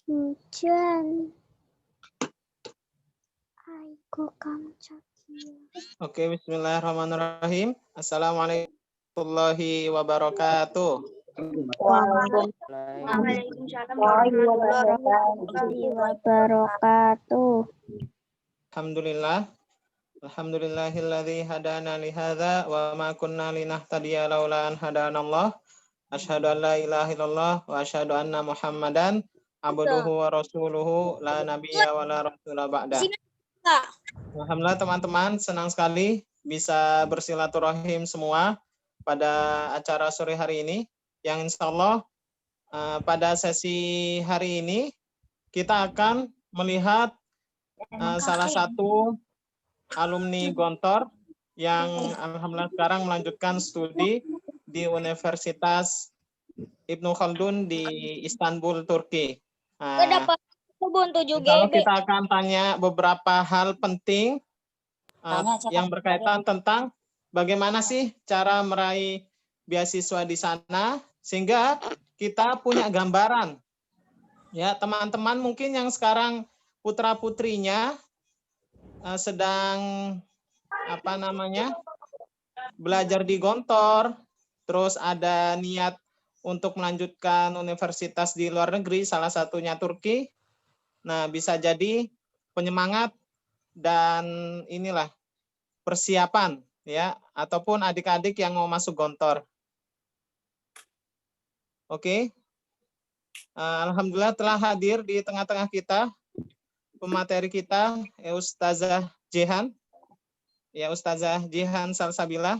Hujan. Aiku kamu cakia. Oke, bismillahirrahmanirrahim. Assalamualaikum warahmatullahi wabarakatuh. Waalaikumsalam warahmatullahi wabarakatuh. Alhamdulillah. Alhamdulillahilladzi hadana li hadza wa ma kunna linahtadiya laula an hadanallah. Asyhadu an la ilaha illallah wa asyhadu anna Muhammadan abduhu wa rasuluhu la nabiyya wa la rasula ba'da. Alhamdulillah teman-teman, senang sekali bisa bersilaturahim semua pada acara sore hari ini yang insya Allah pada sesi hari ini kita akan melihat salah satu alumni Gontor yang alhamdulillah sekarang melanjutkan studi di Universitas Ibnu Khaldun di Istanbul, Turki. Insya kita akan tanya beberapa hal penting yang berkaitan tentang bagaimana sih cara meraih beasiswa di sana sehingga kita punya gambaran. Ya, teman-teman mungkin yang sekarang putra-putrinya sedang belajar di Gontor, terus ada niat untuk melanjutkan universitas di luar negeri, salah satunya Turki. Nah, bisa jadi penyemangat dan inilah persiapan ya, ataupun adik-adik yang mau masuk Gontor. Oke. Alhamdulillah telah hadir di tengah-tengah kita pemateri kita Ustazah Jihan. Ya, Ustazah Jihan Salsabila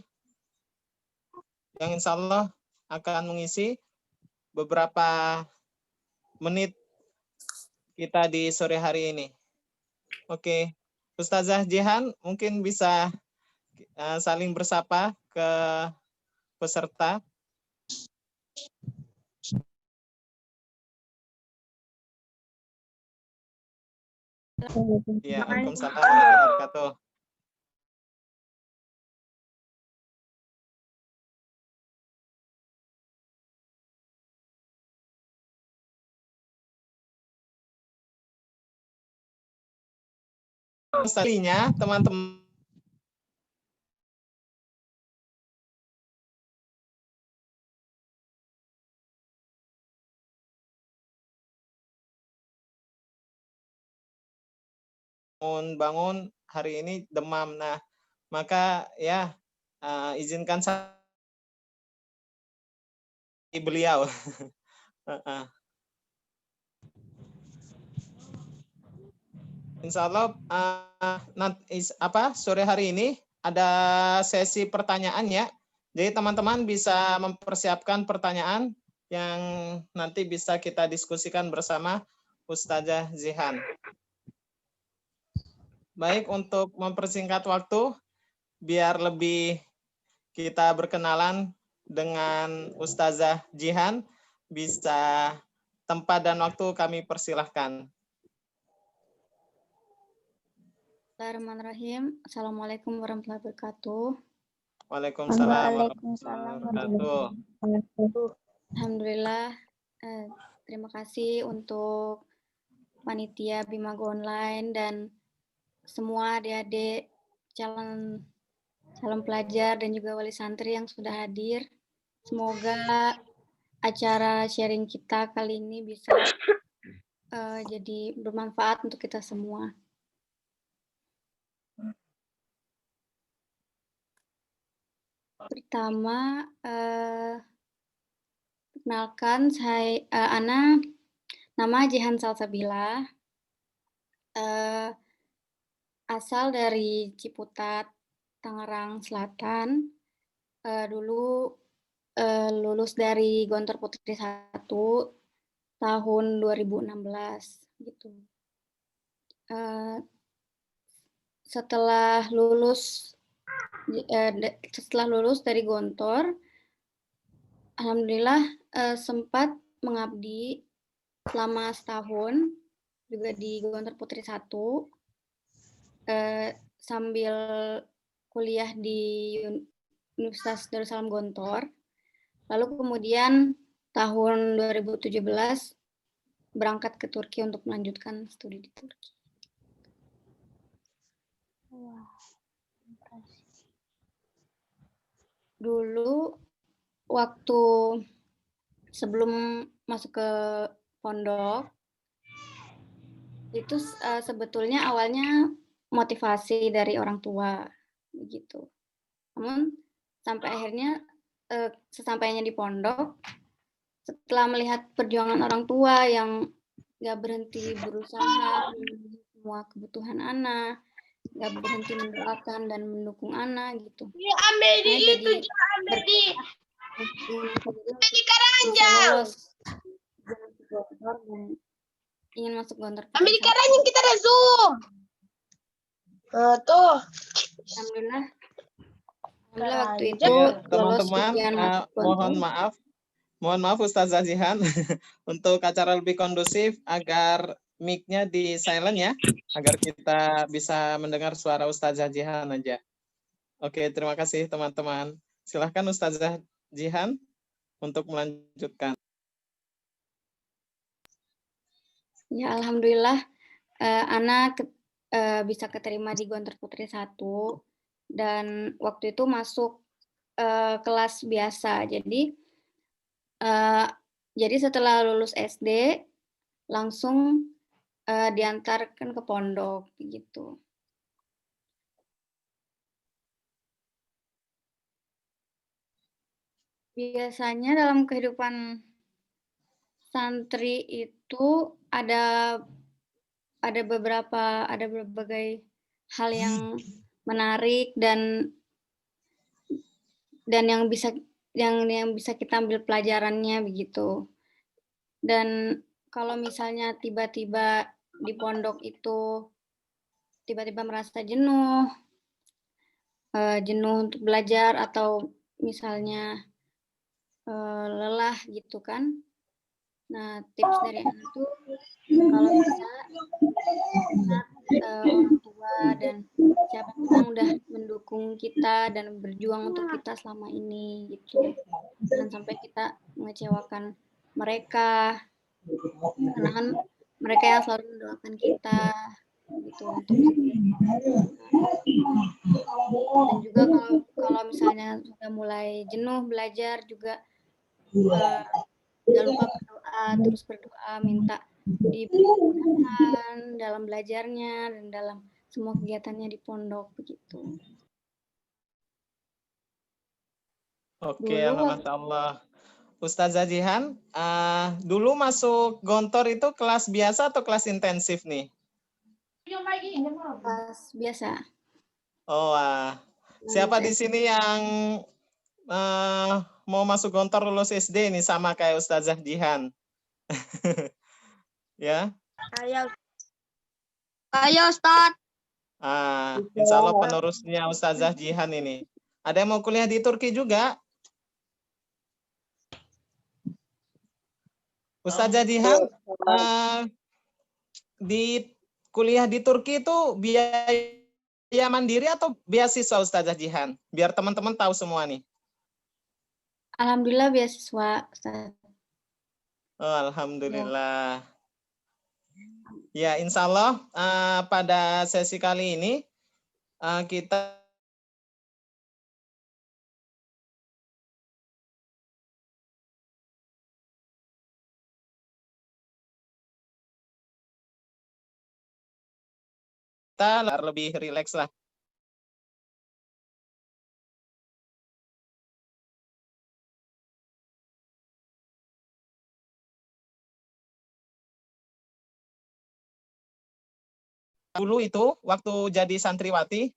yang insya Allah akan mengisi beberapa menit kita di sore hari ini. Oke, Ustazah Jihan mungkin bisa saling bersapa ke peserta. Ya, Waalaikumsalam warahmatullahi wabarakatuh. Selanjutnya, teman-teman bangun hari ini demam. Nah, maka ya izinkan saya beliau. Insya Allah sore hari ini ada sesi pertanyaan ya. Jadi teman-teman bisa mempersiapkan pertanyaan yang nanti bisa kita diskusikan bersama Ustazah Zihan. Baik, untuk mempersingkat waktu, biar lebih kita berkenalan dengan Ustazah Jihan, bisa tempat dan waktu kami persilahkan. Bismillahirrahmanirrahim. Assalamualaikum warahmatullahi wabarakatuh. Waalaikumsalam warahmatullahi wabarakatuh. Alhamdulillah, terima kasih untuk panitia Bimago Online dan semua adik-adik calon pelajar dan juga wali santri yang sudah hadir. Semoga acara sharing kita kali ini bisa jadi bermanfaat untuk kita semua. Pertama, perkenalkan saya Ana, nama Jihan Salsabila, asal dari Ciputat, Tangerang Selatan. Dulu lulus dari Gontor Putri 1 tahun 2016 gitu. Setelah lulus dari Gontor, alhamdulillah sempat mengabdi selama setahun juga di Gontor Putri 1 sambil kuliah di Universitas Darussalam Gontor. Lalu kemudian tahun 2017 berangkat ke Turki untuk melanjutkan studi di Turki. Wah, impresi. Dulu waktu sebelum masuk ke pondok itu sebetulnya awalnya motivasi dari orang tua begitu. Namun sampai akhirnya sesampainya di pondok, setelah melihat perjuangan orang tua yang nggak berhenti berusaha memenuhi semua kebutuhan anak, nggak berhenti mendoakan dan mendukung anak gitu. Saya jadi bisa lolos dan ingin masuk Gontor Putri 1. Kita ada Zoom. Tuh. Alhamdulillah waktu itu Ya, lolos teman-teman, ujian masuk mohon Gontor. maaf Ustazah Jihan untuk acara lebih kondusif agar mic-nya di silent ya, agar kita bisa mendengar suara Ustazah Jihan aja. Oke, terima kasih teman-teman. Silahkan Ustazah Jihan untuk melanjutkan. Ya, alhamdulillah anak bisa keterima di Gontor Putri 1 dan waktu itu masuk kelas biasa. Jadi setelah lulus SD langsung diantarkan ke pondok gitu. Biasanya dalam kehidupan santri itu ada berbagai hal yang menarik dan yang bisa kita ambil pelajarannya begitu. Dan kalau misalnya tiba-tiba di pondok itu tiba-tiba merasa jenuh untuk belajar atau misalnya lelah gitu kan. Nah, tips dari Ana tuh kalau bisa ingat orang tua dan siapapun yang udah mendukung kita dan berjuang untuk kita selama ini gitu. Jangan sampai kita mengecewakan mereka, karena kan mereka yang selalu mendoakan kita gitu untuk dan juga kalau misalnya sudah mulai jenuh belajar juga jangan lupa terus berdoa minta diberi kemudahan dalam belajarnya dan dalam semua kegiatannya di pondok begitu. Oke, Masya Allah. Ustazah Jihan, dulu masuk Gontor itu kelas biasa atau kelas intensif nih? Kelas biasa. Oh, siapa di sini yang mau masuk Gontor lulus SD nih sama kayak Ustazah Jihan? Ya? Ayo, Ustaz. Insya Allah penerusnya Ustazah Jihan ini. Ada yang mau kuliah di Turki juga? Ustazah Jihan, di kuliah di Turki itu biaya mandiri atau beasiswa Ustazah Jihan? Biar teman-teman tahu semua nih. Alhamdulillah beasiswa, Ustaz. Oh, alhamdulillah. Ya, insya Allah pada sesi kali ini kita lebih rileks lah. Dulu itu waktu jadi santriwati,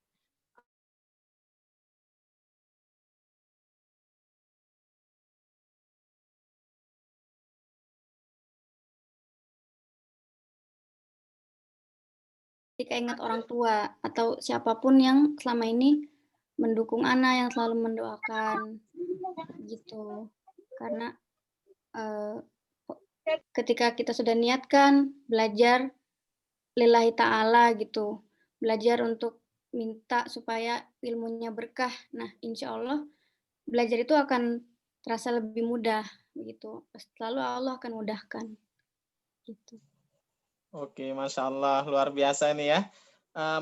Ketika ingat orang tua atau siapapun yang selama ini mendukung Ana, yang selalu mendoakan gitu. Karena ketika kita sudah niatkan belajar lillahi ta'ala gitu, belajar untuk minta supaya ilmunya berkah. Nah, insya Allah belajar itu akan terasa lebih mudah begitu. Lalu Allah akan mudahkan. gitu. Oke, Masya Allah, luar biasa nih ya.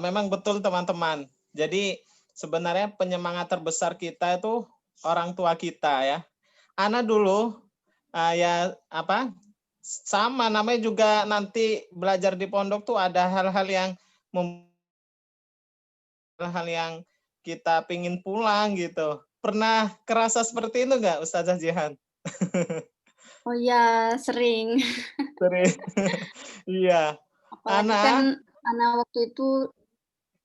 Memang betul teman-teman. Jadi sebenarnya penyemangat terbesar kita itu orang tua kita ya. Ana dulu ya apa sama namanya juga nanti belajar di pondok tuh ada hal-hal yang kita pingin pulang gitu. Pernah kerasa seperti itu nggak Ustazah Jihan? Oh ya, sering. Sering. Iya. Apalagi kan Ana anak waktu itu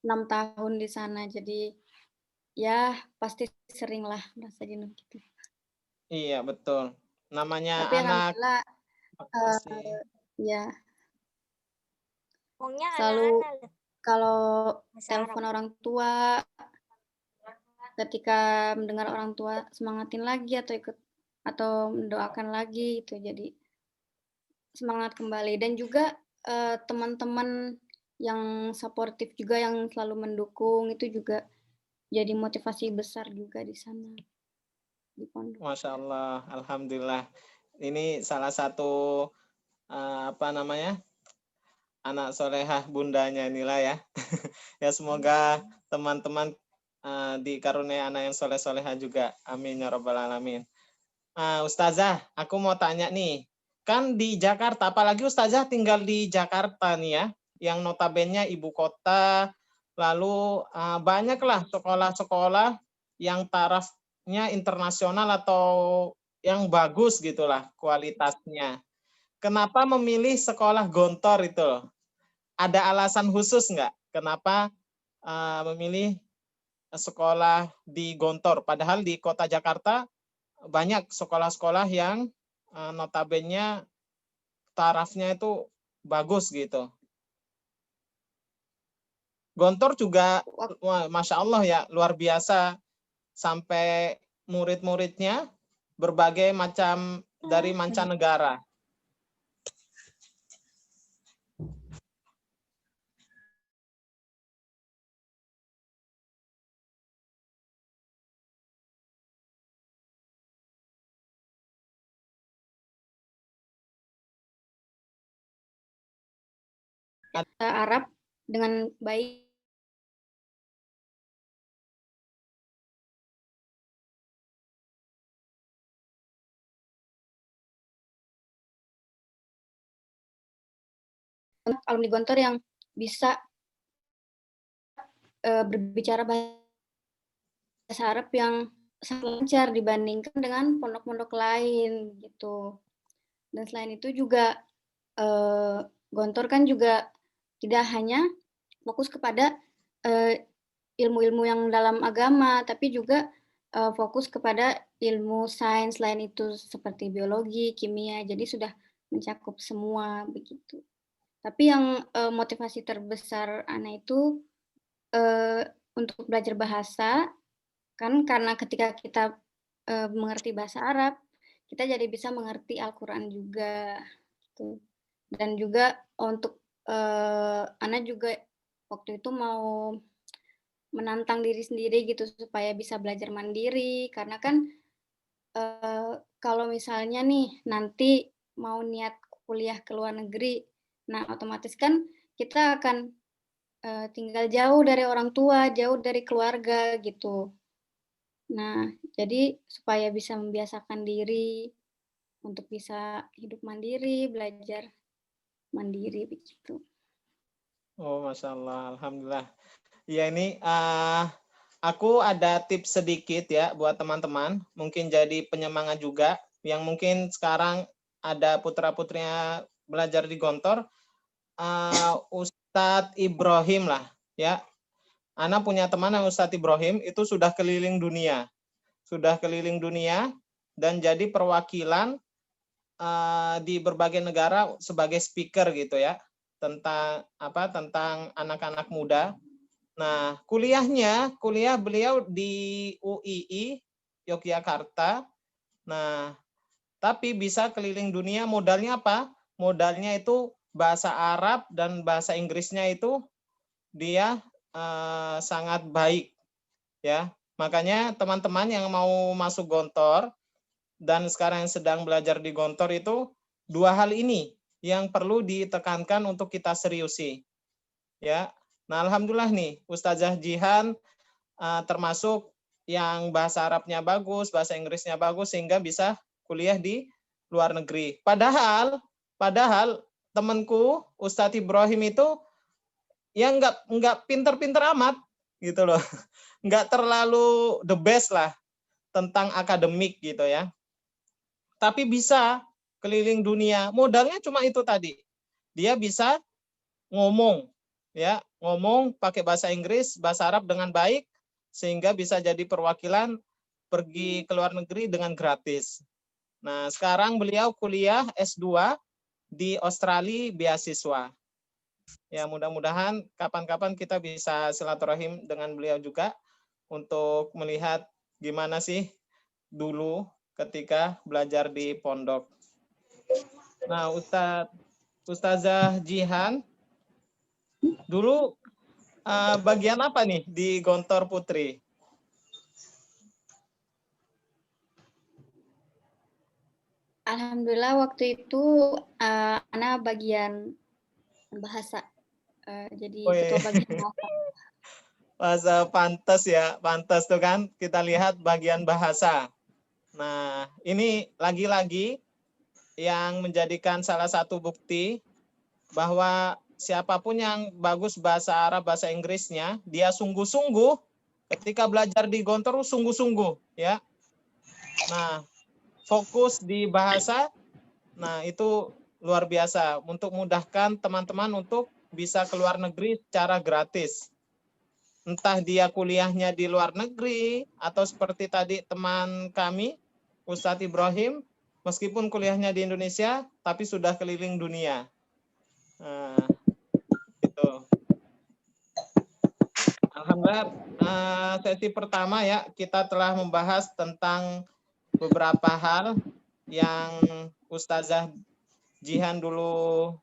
6 tahun di sana, jadi ya pasti sering lah merasa jenuh gitu. iya betul. Namanya Tapi anak alhamdulillah pasti. ya Ngomongnya selalu anak-anak kalau bahasa Arab. telepon orang tua, ketika mendengar orang tua semangatin lagi atau mendoakan lagi itu jadi semangat kembali. Dan juga teman-teman yang suportif juga yang selalu mendukung itu juga jadi motivasi besar juga di sana di pondok. Masya Allah, alhamdulillah. Ini salah satu apa namanya anak solehah bundanya inilah ya. Ya semoga teman-teman dikaruniai anak yang soleh-solehah juga. Amin ya robbal alamin. Ustazah, aku mau tanya nih. Kan di Jakarta, apalagi Ustazah tinggal di Jakarta nih ya, yang notabene ibu kota, lalu banyaklah sekolah-sekolah yang tarafnya internasional atau yang bagus gitulah kualitasnya. Kenapa memilih sekolah Gontor itu? Ada alasan khusus nggak? Kenapa memilih sekolah di Gontor? Padahal di kota Jakarta banyak sekolah-sekolah yang notabene tarafnya itu bagus gitu. Gontor juga, Masya Allah ya, luar biasa. Sampai murid-muridnya berbagai macam dari mancanegara. Arab dengan baik. Alumni Gontor yang bisa berbicara bahasa Arab yang sangat lancar dibandingkan dengan pondok-pondok lain gitu. Dan selain itu juga Gontor kan juga tidak hanya fokus kepada ilmu-ilmu yang dalam agama, tapi juga fokus kepada ilmu sains lain itu seperti biologi, kimia. Jadi sudah mencakup semua begitu. Tapi yang motivasi terbesar Ana itu untuk belajar bahasa, kan karena ketika kita mengerti bahasa Arab, kita jadi bisa mengerti Al-Quran juga. Gitu. Dan juga untuk Ana juga waktu itu mau menantang diri sendiri gitu supaya bisa belajar mandiri, karena kan kalau misalnya nih nanti mau niat kuliah ke luar negeri, nah otomatis kan kita akan tinggal jauh dari orang tua, jauh dari keluarga gitu. Nah, jadi supaya bisa membiasakan diri untuk bisa hidup mandiri, belajar mandiri begitu. Oh, Masya Allah, alhamdulillah. Ya ini aku ada tips sedikit ya buat teman-teman, mungkin jadi penyemangat juga, yang mungkin sekarang ada putra-putrinya belajar di Gontor, Ustadz Ibrahim lah ya. Ana punya teman yang Ustadz Ibrahim itu sudah keliling dunia, dan jadi perwakilan di berbagai negara sebagai speaker gitu ya tentang anak-anak muda. Nah, kuliah beliau di UII Yogyakarta. Nah, tapi bisa keliling dunia, modalnya apa? Modalnya itu bahasa Arab dan bahasa Inggrisnya itu dia sangat baik ya. Makanya teman-teman yang mau masuk Gontor dan sekarang yang sedang belajar di Gontor itu dua hal ini yang perlu ditekankan untuk kita seriusi. Ya. Nah, alhamdulillah nih, Ustazah Jihan termasuk yang bahasa Arabnya bagus, bahasa Inggrisnya bagus sehingga bisa kuliah di luar negeri. Padahal temanku Ustadz Ibrahim itu yang nggak pinter-pinter amat gitu loh, nggak terlalu the best lah tentang akademik gitu ya. Tapi bisa keliling dunia. Modalnya cuma itu tadi. Dia bisa ngomong, ya, ngomong pakai bahasa Inggris, bahasa Arab dengan baik, sehingga bisa jadi perwakilan pergi ke luar negeri dengan gratis. Nah, sekarang beliau kuliah S2 di Australia beasiswa. Ya, mudah-mudahan kapan-kapan kita bisa silaturahim dengan beliau juga untuk melihat gimana sih dulu ketika belajar di pondok. Nah, Ustazah Jihan, dulu bagian apa nih di Gontor Putri? Alhamdulillah waktu itu Ana bagian bahasa. Jadi ketua bagian bahasa. Bahasa pantas ya, pantas tuh kan kita lihat bagian bahasa. Nah, ini lagi-lagi yang menjadikan salah satu bukti bahwa siapapun yang bagus bahasa Arab, bahasa Inggrisnya, dia sungguh-sungguh ketika belajar di Gontor sungguh-sungguh ya. Nah, fokus di bahasa, nah itu luar biasa untuk mudahkan teman-teman untuk bisa ke luar negeri secara gratis. Entah dia kuliahnya di luar negeri atau seperti tadi teman kami Ustadz Ibrahim, meskipun kuliahnya di Indonesia tapi sudah keliling dunia. Nah, itu. Alhamdulillah sesi pertama ya kita telah membahas tentang beberapa hal yang Ustazah Jihan dulu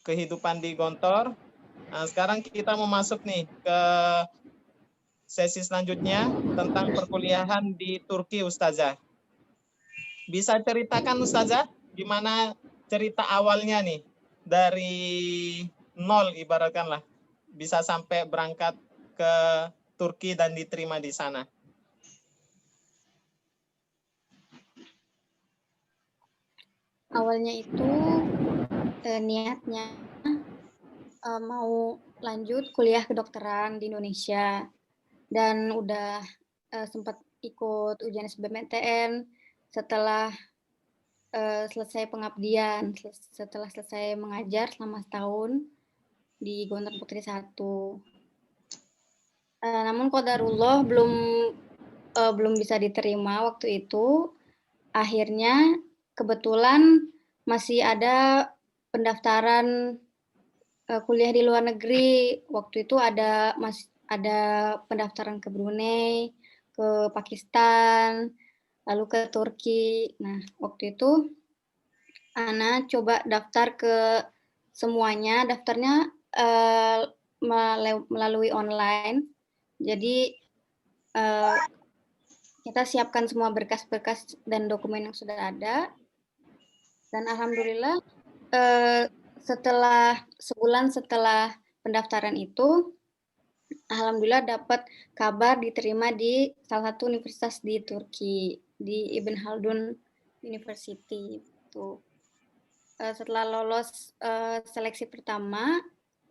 kehidupan di Gontor. Nah, sekarang kita mau masuk nih ke sesi selanjutnya tentang perkuliahan di Turki, Ustazah. Bisa ceritakan, Ustazah, gimana cerita awalnya nih dari nol ibaratkanlah bisa sampai berangkat ke Turki dan diterima di sana. Awalnya itu niatnya mau lanjut kuliah kedokteran di Indonesia dan udah sempat ikut ujian SBMPTN setelah selesai pengabdian, setelah selesai mengajar selama setahun di Gontor Putri 1. Namun qadarullah belum bisa diterima waktu itu. Akhirnya kebetulan masih ada pendaftaran kuliah di luar negeri. Waktu itu ada pendaftaran ke Brunei, ke Pakistan, lalu ke Turki. Nah, waktu itu Ana coba daftar ke semuanya. Daftarnya melalui online. Jadi kita siapkan semua berkas-berkas dan dokumen yang sudah ada. Dan alhamdulillah sebulan setelah pendaftaran itu, alhamdulillah dapat kabar diterima di salah satu universitas di Turki, di Ibn Khaldun University. Itu. Setelah lolos seleksi pertama,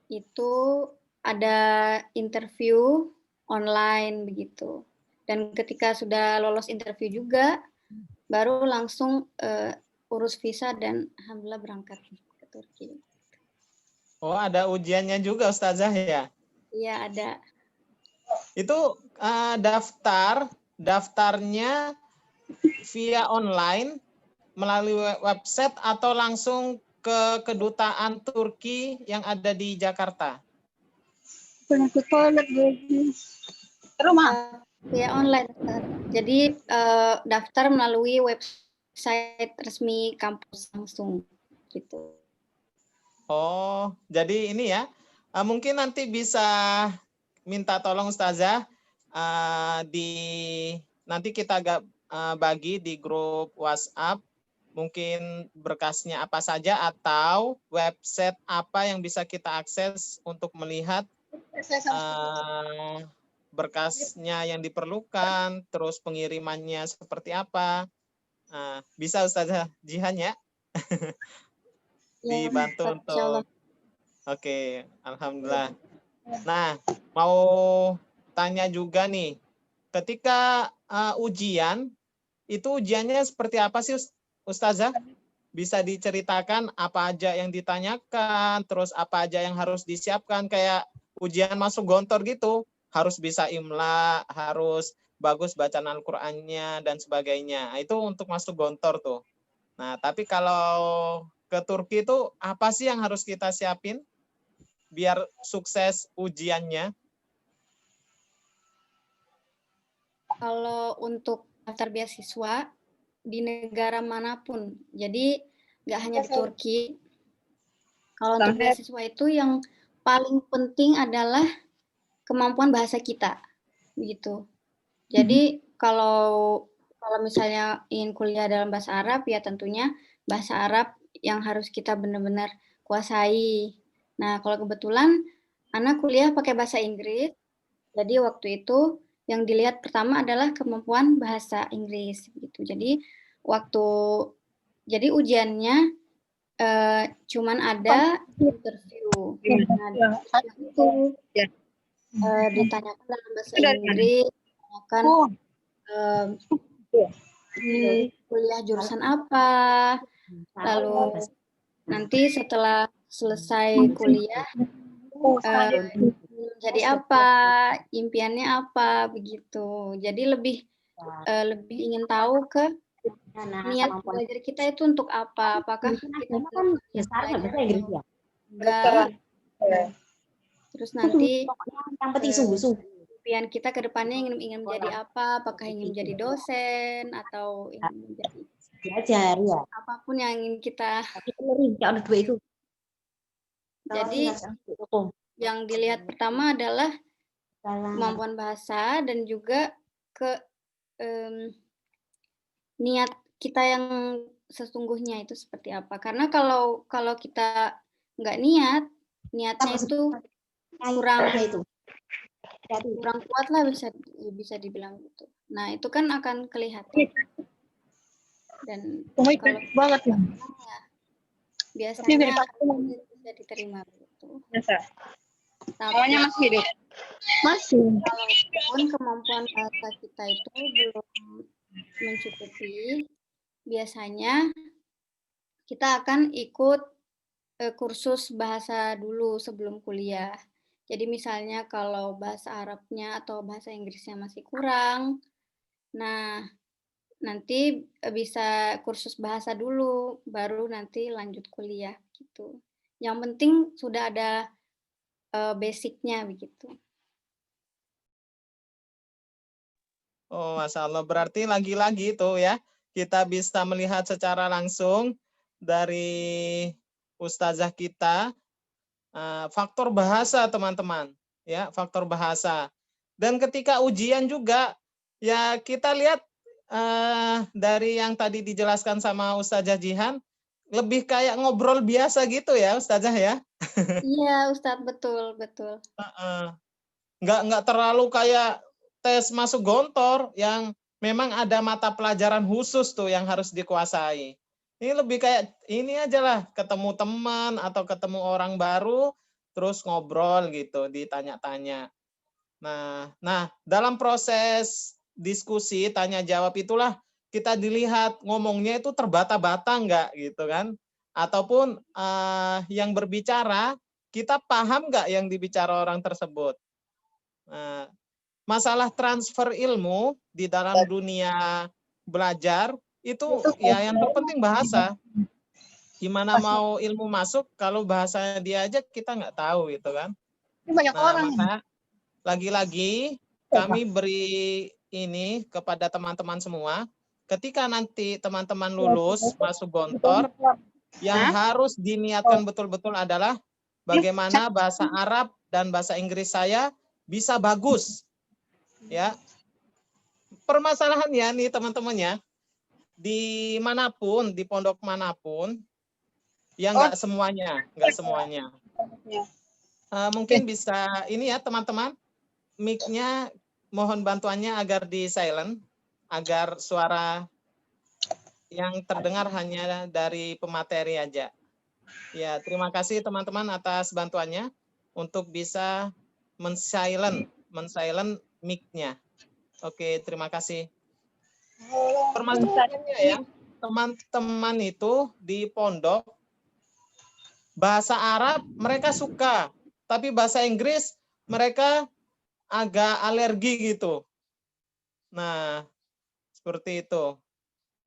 itu ada interview online begitu. Dan ketika sudah lolos interview juga, baru langsung urus visa dan alhamdulillah berangkat ke Turki. Oh, ada ujiannya juga, Ustazah ya? Iya, ada. Itu daftarnya via online melalui website atau langsung ke kedutaan Turki yang ada di Jakarta? Via online. Jadi daftar melalui website resmi kampus langsung gitu. Oh, jadi ini ya. Mungkin nanti bisa minta tolong Ustazah nanti kita bagi di grup WhatsApp. mungkin berkasnya apa saja atau website apa yang bisa kita akses untuk melihat berkasnya yang diperlukan, terus pengirimannya seperti apa. Bisa Ustazah Jihan ya? Dibantu untuk. Oke, alhamdulillah. Nah, mau tanya juga nih, ketika ujian, itu ujiannya seperti apa sih Ustazah? Bisa diceritakan apa aja yang ditanyakan, terus apa aja yang harus disiapkan, kayak ujian masuk gontor gitu, harus bisa imla, harus bagus bacaan Al-Qur'annya dan sebagainya. Itu untuk masuk gontor tuh. Nah, tapi kalau ke Turki itu apa sih yang harus kita siapin biar sukses ujiannya? Kalau untuk daftar beasiswa di negara manapun, jadi nggak hanya di Turki. Kalau untuk beasiswa itu yang paling penting adalah kemampuan bahasa kita, begitu. Jadi kalau misalnya ingin kuliah dalam bahasa Arab, ya tentunya bahasa Arab yang harus kita benar-benar kuasai. Nah, kalau kebetulan anak kuliah pakai bahasa Inggris, jadi waktu itu yang dilihat pertama adalah kemampuan bahasa Inggris, gitu. Jadi jadi ujiannya cuman ada interview. Nah, itu ditanyakan dalam bahasa Inggris, ditanyakan kuliah jurusan apa, lalu nanti setelah selesai kuliah jadi apa, impiannya apa, begitu. Jadi lebih ingin tahu ke niat belajar kita itu untuk apa, apakah kita enggak. Terus nanti yang penting sungguh-sungguh. impian kita ke depannya ingin menjadi apa, apakah ingin menjadi dosen atau ingin menjadi belajar ya. Apapun yang ingin kita. Itu. Jadi yang dilihat pertama adalah kemampuan bahasa dan juga niat kita yang sesungguhnya itu seperti apa. Karena kalau kita nggak niatnya itu kurang kuat lah, bisa dibilang gitu. Nah, itu kan akan kelihatan. Dan kalau banget ya. Biasanya bisa diterima gitu. Namanya masih hidup. Masih. Walaupun kemampuan bahasa kita itu belum mencukupi, biasanya kita akan ikut kursus bahasa dulu sebelum kuliah. Jadi misalnya kalau bahasa Arabnya atau bahasa Inggrisnya masih kurang, nah nanti bisa kursus bahasa dulu, baru nanti lanjut kuliah gitu. Yang penting sudah ada basic-nya begitu. Oh, Masya Allah. Berarti lagi-lagi itu ya, kita bisa melihat secara langsung dari ustazah kita, faktor bahasa teman-teman. Ya, faktor bahasa. Dan ketika ujian juga, ya kita lihat dari yang tadi dijelaskan sama Ustazah Jihan, lebih kayak ngobrol biasa gitu ya Ustazah ya. Iya Ustadz, betul. Nggak terlalu kayak tes masuk gontor yang memang ada mata pelajaran khusus tuh yang harus dikuasai. Ini lebih kayak ini aja lah, ketemu teman atau ketemu orang baru, terus ngobrol gitu, ditanya-tanya. Nah, dalam proses diskusi, tanya jawab itulah kita dilihat ngomongnya itu terbata-bata nggak gitu kan. Ataupun yang berbicara, kita paham nggak yang dibicara orang tersebut. Masalah transfer ilmu di dalam dunia belajar itu ya yang terpenting bahasa. Gimana mau ilmu masuk kalau bahasanya dia aja kita nggak tahu gitu kan. Banyak orang. Maka lagi-lagi kami beri ini kepada teman-teman semua, ketika nanti teman-teman lulus masuk gontor, yang harus diniatkan betul-betul adalah bagaimana bahasa Arab dan bahasa Inggris saya bisa bagus. Ya. Permasalahannya nih teman-temannya, di manapun, di pondok manapun, ya nggak semuanya, nggak semuanya. Ya. Mungkin bisa ini ya teman-teman, mic-nya mohon bantuannya agar di silent, agar suara yang terdengar hanya dari pemateri aja. Ya, terima kasih teman-teman atas bantuannya untuk bisa men-silent mic-nya. Oke, terima kasih. Permasalahannya ya, teman-teman itu di pondok bahasa Arab mereka suka, tapi bahasa Inggris mereka agak alergi gitu. Nah, seperti itu.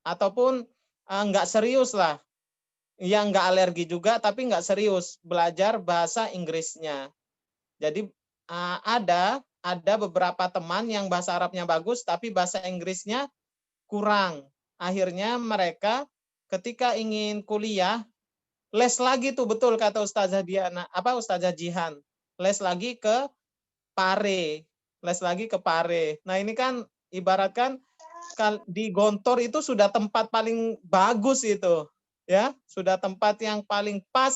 Ataupun nggak serius lah. Ya nggak alergi juga, tapi nggak serius belajar bahasa Inggrisnya. Jadi ada beberapa teman yang bahasa Arabnya bagus, tapi bahasa Inggrisnya kurang. Akhirnya mereka ketika ingin kuliah, les lagi tuh, betul kata Ustazah Diana, Ustazah Jihan. Les lagi ke Pare. Les lagi ke Pare. Nah, ini kan ibaratkan di Gontor itu sudah tempat paling bagus itu. Ya, sudah tempat yang paling pas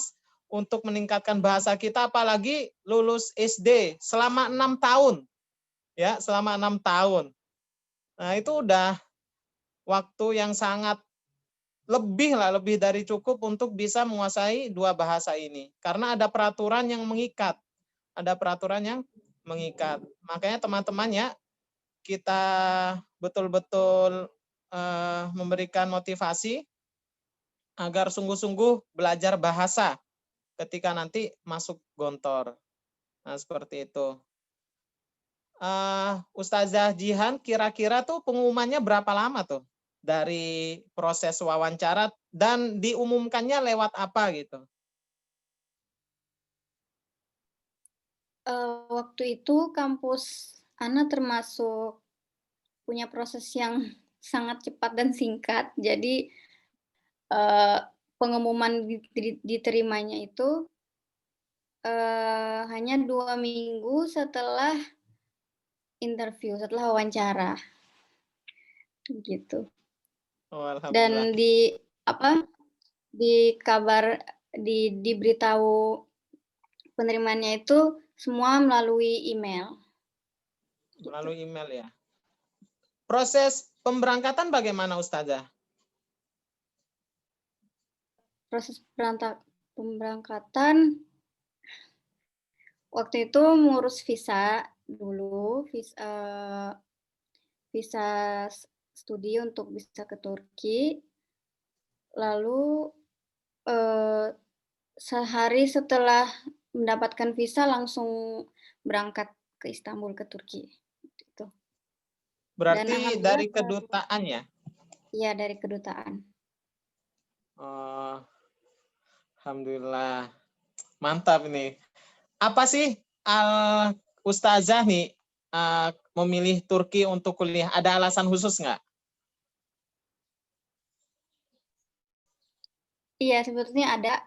untuk meningkatkan bahasa kita, apalagi lulus SD selama 6 tahun. Ya, selama 6 tahun. Nah, itu udah waktu yang sangat lebih dari cukup untuk bisa menguasai dua bahasa ini. Karena ada peraturan yang mengikat. Ada peraturan yang mengikat. Makanya teman-teman ya, kita betul-betul memberikan motivasi agar sungguh-sungguh belajar bahasa ketika nanti masuk Gontor. Nah, seperti itu. Ustazah Jihan, kira-kira tuh pengumumannya berapa lama tuh dari proses wawancara dan diumumkannya lewat apa gitu? Waktu itu kampus Ana termasuk punya proses yang sangat cepat dan singkat. Jadi pengumuman diterimanya itu hanya 2 minggu setelah interview, setelah wawancara. Gitu. Oh, alhamdulillah. Dan diberitahu penerimaannya itu semua melalui email. Melalui email ya. Proses pemberangkatan bagaimana Ustazah? Proses pemberangkatan waktu itu mengurus visa dulu, visa studi untuk bisa ke Turki. Lalu sehari setelah mendapatkan visa langsung berangkat ke Istanbul, ke Turki. Gitu. Berarti dari kedutaan ya? Iya, dari kedutaan. Oh, alhamdulillah. Mantap ini. Apa sih Ustazah nih memilih Turki untuk kuliah? Ada alasan khusus nggak? Iya, sebetulnya ada.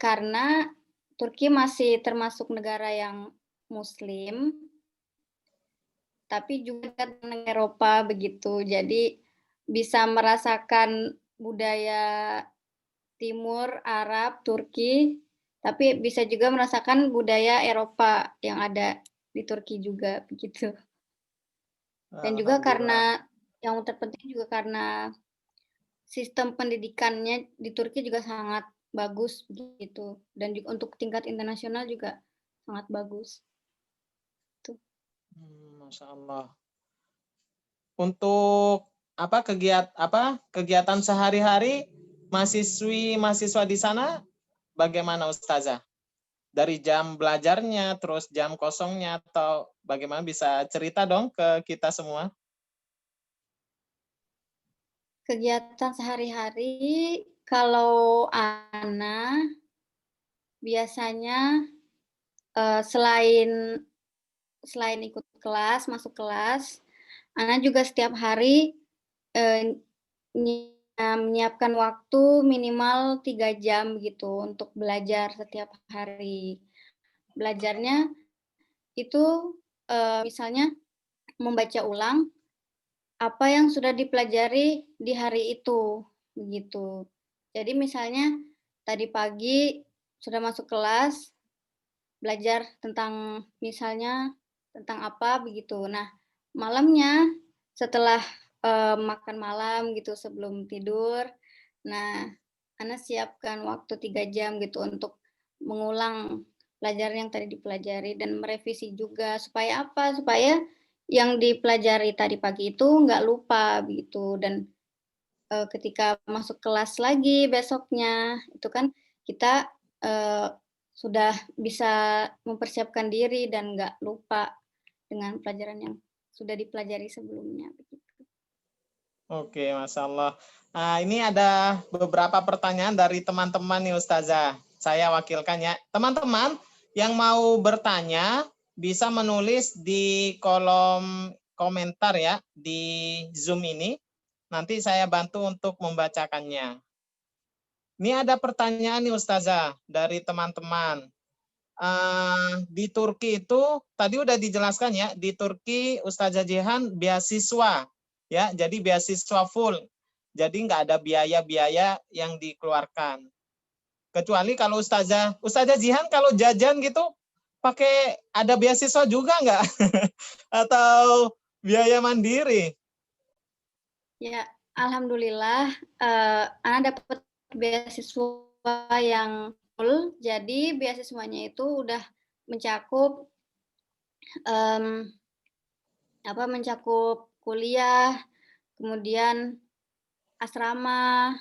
Karena Turki masih termasuk negara yang Muslim, tapi juga negara Eropa begitu. Jadi bisa merasakan budaya Timur, Arab, Turki, tapi bisa juga merasakan budaya Eropa yang ada di Turki juga begitu. Dan juga karena yang terpenting juga karena sistem pendidikannya di Turki juga sangat bagus begitu, dan juga untuk tingkat internasional juga sangat bagus. Tuh. Masya Allah. Untuk kegiatan sehari-hari mahasiswa di sana bagaimana Ustazah? Dari jam belajarnya, terus jam kosongnya, atau bagaimana, bisa cerita dong ke kita semua? Kegiatan sehari-hari kalau Ana biasanya selain ikut kelas, masuk kelas, Ana juga setiap hari menyiapkan waktu minimal 3 jam gitu untuk belajar setiap hari. Belajarnya itu misalnya membaca ulang apa yang sudah dipelajari di hari itu, begitu. Jadi misalnya tadi pagi sudah masuk kelas, belajar tentang misalnya tentang apa begitu. Nah, malamnya setelah makan malam gitu sebelum tidur, nah Ana siapkan waktu 3 jam gitu untuk mengulang pelajaran yang tadi dipelajari dan merevisi juga supaya apa? Supaya yang dipelajari tadi pagi itu nggak lupa begitu dan ketika masuk kelas lagi besoknya itu kan kita sudah bisa mempersiapkan diri dan nggak lupa dengan pelajaran yang sudah dipelajari sebelumnya begitu. Oke, Masya Allah. Nah, ini ada beberapa pertanyaan dari teman-teman nih Ustazah. Saya wakilkan ya. Teman-teman yang mau bertanya bisa menulis di kolom komentar ya di Zoom ini. Nanti saya bantu untuk membacakannya. Ini ada pertanyaan nih Ustazah dari teman-teman. Di Turki itu tadi udah dijelaskan ya, di Turki Ustazah Jihan beasiswa ya, jadi beasiswa full. Jadi nggak ada biaya-biaya yang dikeluarkan. Kecuali kalau Ustazah Jihan kalau jajan gitu pakai ada beasiswa juga nggak? Atau biaya mandiri? Ya, alhamdulillah Ana dapat beasiswa yang full. Jadi beasiswanya itu udah mencakup mencakup kuliah, kemudian asrama,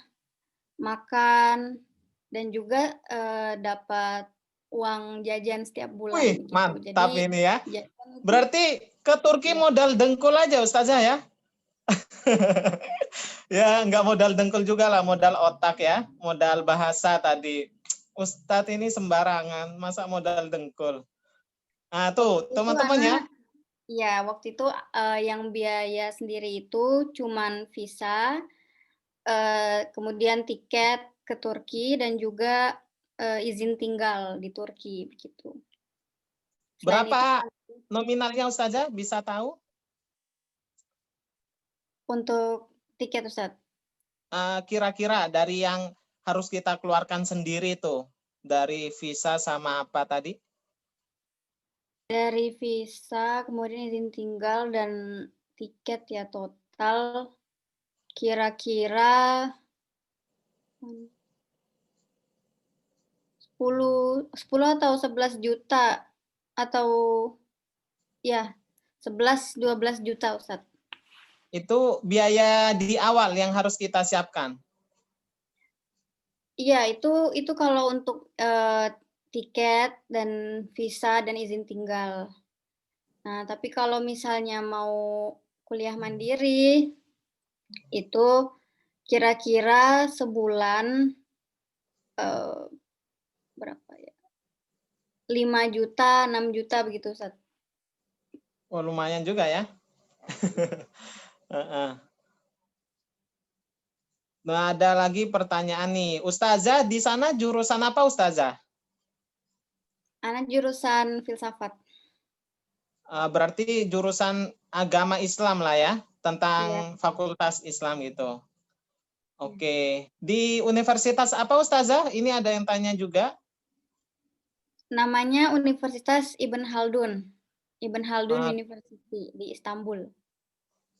makan, dan juga dapat uang jajan setiap bulan Wih, gitu. mantap Jadi ini ya. jajan itu Berarti ke Turki ya, modal dengkul aja Ustazah ya? Ya, nggak modal dengkul juga lah, modal otak ya, modal bahasa tadi. Ustadz ini sembarangan, masa modal dengkul. Nah, tuh, itu teman-teman ya. ya waktu itu yang biaya sendiri itu cuman visa, kemudian tiket ke Turki dan juga izin tinggal di Turki begitu. Selain itu Berapa nominalnya Ustazah, bisa tahu? untuk tiket Ustadz. Kira-kira dari yang harus kita keluarkan sendiri tuh, dari visa sama apa tadi? Dari visa, kemudian izin tinggal dan tiket ya total kira-kira 10 atau 11 juta atau ya 11-12 juta Ustadz. Itu biaya di awal yang harus kita siapkan. Iya, itu kalau untuk tiket dan visa dan izin tinggal. Nah, tapi kalau misalnya mau kuliah mandiri, itu kira-kira sebulan berapa ya? 5 juta, 6 juta begitu, Ustaz. Oh, lumayan juga ya. Nah, ada lagi pertanyaan nih. Ustazah, di sana jurusan apa Ustazah? Anak jurusan filsafat. Berarti jurusan agama Islam lah ya, tentang Ya. fakultas Islam gitu. Oke. Di universitas apa Ustazah? Ini ada yang tanya juga. Namanya Universitas Ibn Khaldun. Ibn Khaldun Ah, University di Istanbul.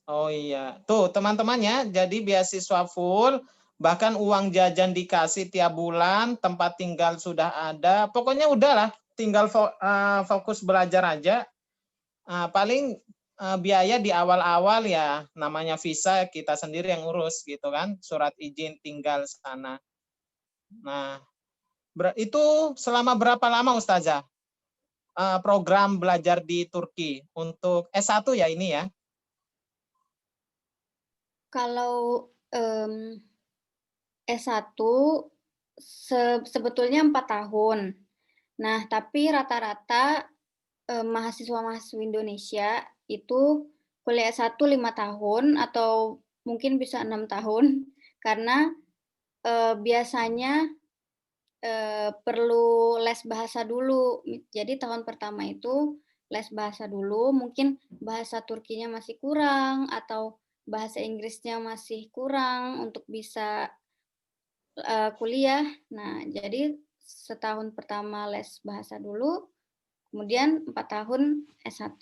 oh iya. Tuh teman-teman ya, jadi beasiswa full, bahkan uang jajan dikasih tiap bulan, tempat tinggal sudah ada. Pokoknya udahlah, tinggal fokus belajar aja. Paling biaya di awal-awal ya namanya visa kita sendiri yang urus gitu kan, surat izin tinggal sana. Nah, itu selama berapa lama Ustazah program belajar di Turki untuk S1 ya ini ya? Kalau S1 sebetulnya 4 tahun. Nah, tapi rata-rata mahasiswa-mahasiswa Indonesia itu kuliah S1 5 tahun atau mungkin bisa 6 tahun karena biasanya perlu les bahasa dulu. Jadi tahun pertama itu les bahasa dulu, mungkin bahasa Turkinya masih kurang atau bahasa Inggrisnya masih kurang untuk bisa kuliah. Nah, jadi setahun pertama les bahasa dulu, kemudian 4 tahun S1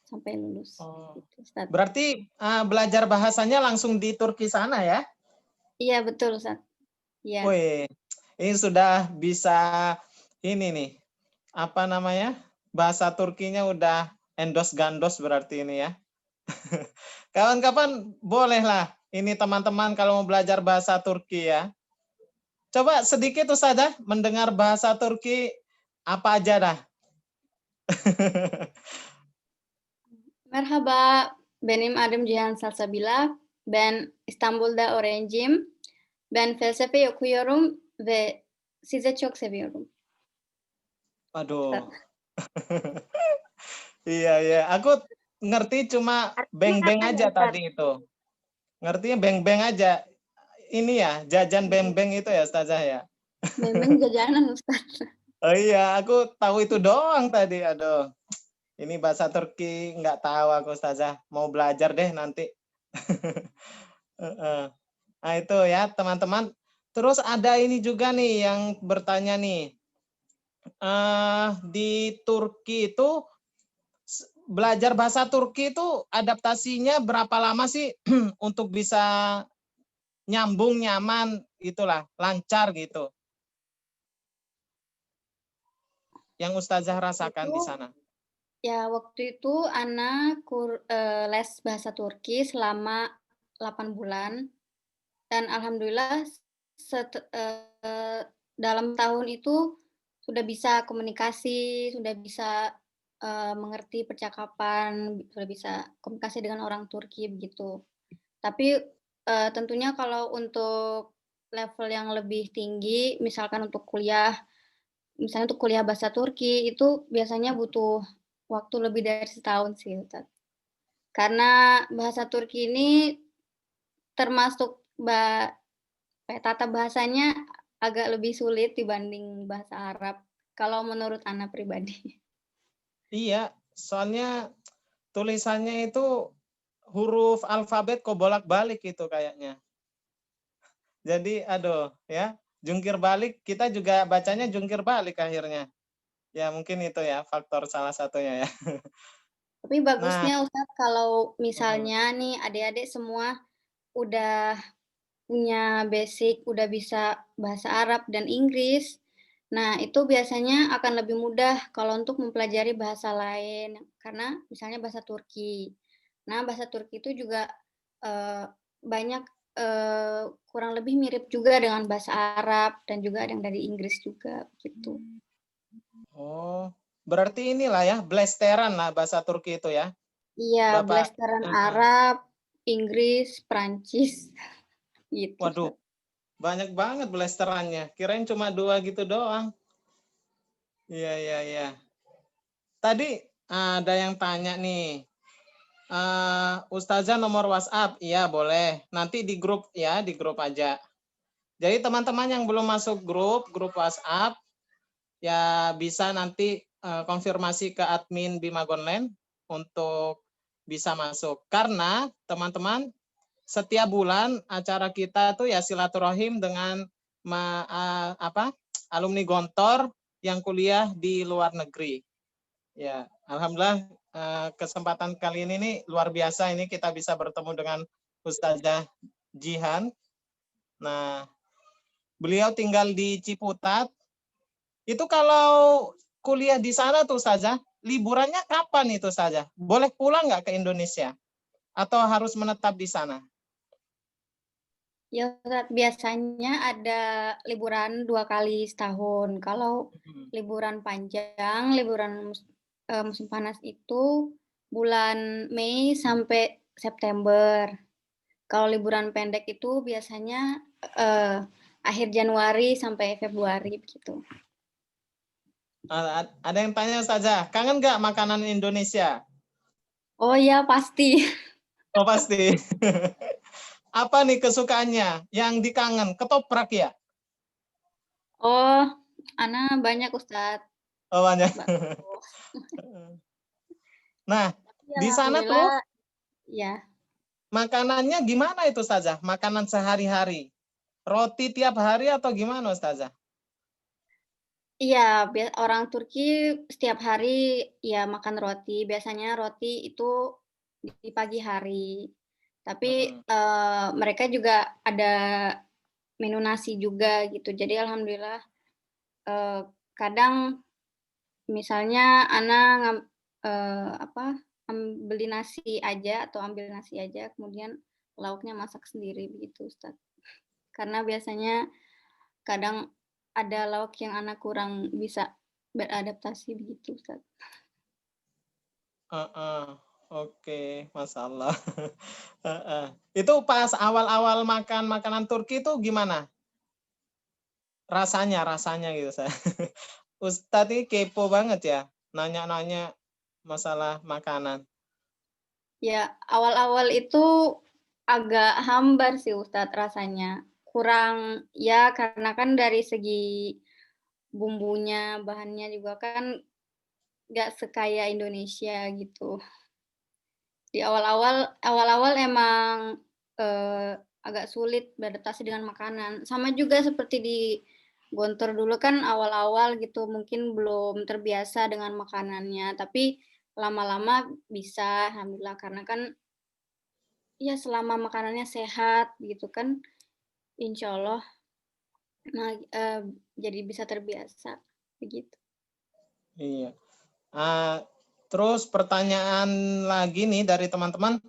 sampai lulus. Oh. Gitu, Ustaz. Berarti belajar bahasanya langsung di Turki sana ya? Iya, betul, Ustaz. Iya. Wih, ini sudah bisa ini nih, apa namanya? Bahasa Turkinya udah endos-gandos berarti ini ya. Kawan-kawan bolehlah ini teman-teman kalau mau belajar bahasa Turki ya. Coba sedikit Ustazah mendengar bahasa Turki apa aja dah. Merhaba, benim adım Cihan Salsabila. Ben İstanbul'da öğrenciyim. Ben felsefe okuyorum ve sizi çok seviyorum. Waduh. Iya, aku ngerti cuma beng-beng aja tadi itu. Ngertinya beng-beng aja. Ini ya, jajan beng-beng itu ya Ustazah ya. Memang jajanan, Ustaz. Oh iya, aku tahu itu doang tadi. Aduh, ini bahasa Turki nggak tahu aku Ustazah. Mau belajar deh nanti. Heeh. Nah itu ya teman-teman. Terus ada ini juga nih yang bertanya nih. Di Turki itu belajar bahasa Turki itu adaptasinya berapa lama sih untuk bisa nyambung, nyaman, itulah, lancar gitu. Yang Ustazah rasakan di sana. Ya, waktu itu Ana les bahasa Turki selama 8 bulan. Dan alhamdulillah dalam tahun itu sudah bisa komunikasi, sudah bisa mengerti percakapan, sudah bisa komunikasi dengan orang Turki begitu. Tapi tentunya kalau untuk level yang lebih tinggi, misalkan untuk kuliah, misalnya untuk kuliah bahasa Turki itu biasanya butuh waktu lebih dari setahun sih, Ustaz. Karena bahasa Turki ini termasuk tata bahasanya agak lebih sulit dibanding bahasa Arab, kalau menurut Ana pribadi. Iya, soalnya tulisannya itu huruf alfabet kok bolak-balik itu kayaknya. Jadi aduh ya, jungkir balik, kita juga bacanya jungkir balik akhirnya. Ya mungkin itu ya faktor salah satunya ya. Tapi Nah, bagusnya Ustadz kalau misalnya nih adik-adik semua udah punya basic, udah bisa bahasa Arab dan Inggris. Nah, itu biasanya akan lebih mudah kalau untuk mempelajari bahasa lain, karena misalnya bahasa Turki. Nah, bahasa Turki itu juga banyak kurang lebih mirip juga dengan bahasa Arab dan juga ada yang dari Inggris juga gitu. oh, berarti inilah ya, blasteran lah bahasa Turki itu ya. Iya, Bapak, blasteran Arab, Inggris, Prancis gitu. waduh, banyak banget blasterannya. Kirain cuma 2 gitu doang. Iya. Tadi ada yang tanya nih, Ustazah nomor WhatsApp, iya boleh. Nanti di grup ya, di grup aja. Jadi teman-teman yang belum masuk grup WhatsApp, ya bisa nanti konfirmasi ke admin Bima Gonlen untuk bisa masuk. Karena teman-teman setiap bulan acara kita tuh ya silaturahim dengan alumni Gontor yang kuliah di luar negeri. Ya, alhamdulillah kesempatan kali ini nih luar biasa ini kita bisa bertemu dengan Ustazah Jihan. Nah, beliau tinggal di Ciputat. Itu kalau kuliah di sana tuh Ustazah, liburannya kapan itu saja? Boleh pulang nggak ke Indonesia? Atau harus menetap di sana? Ya, biasanya ada liburan 2 kali setahun. Kalau liburan panjang, liburan musim panas itu bulan Mei sampai September. Kalau liburan pendek itu biasanya akhir Januari sampai Februari begitu. Ada yang tanya saja, kangen nggak makanan Indonesia? Oh ya, pasti. Oh pasti. Apa nih kesukaannya? Yang dikangen, ketoprak ya? Oh, Ana banyak Ustadz. Oh banyak. Nah, Ya, di sana tuh, alhamdulillah, ya. makanannya gimana itu Ustazah? Makanan sehari-hari. Roti tiap hari atau gimana Ustazah? Iya, orang Turki setiap hari ya makan roti. Biasanya roti itu di pagi hari. Tapi mereka juga ada menu nasi juga gitu. Jadi alhamdulillah kadang misalnya beli nasi aja atau ambil nasi aja, kemudian lauknya masak sendiri begitu Ustaz. Karena biasanya kadang ada lauk yang anak kurang bisa beradaptasi begitu Ustaz. Oke, Masya Allah. Itu pas awal-awal makan makanan Turki itu gimana? Rasanya gitu saya. Ustadz ini kepo banget ya, nanya-nanya masalah makanan. Ya, awal-awal itu agak hambar sih Ustadz rasanya. Kurang, ya karena kan dari segi bumbunya, bahannya juga kan nggak sekaya Indonesia gitu. Di awal-awal emang agak sulit beradaptasi dengan makanan. Sama juga seperti di Gontor dulu kan awal-awal gitu mungkin belum terbiasa dengan makanannya, tapi lama-lama bisa alhamdulillah karena kan ya selama makanannya sehat gitu kan insya Allah jadi bisa terbiasa begitu. Iya. Terus pertanyaan lagi nih dari teman-teman,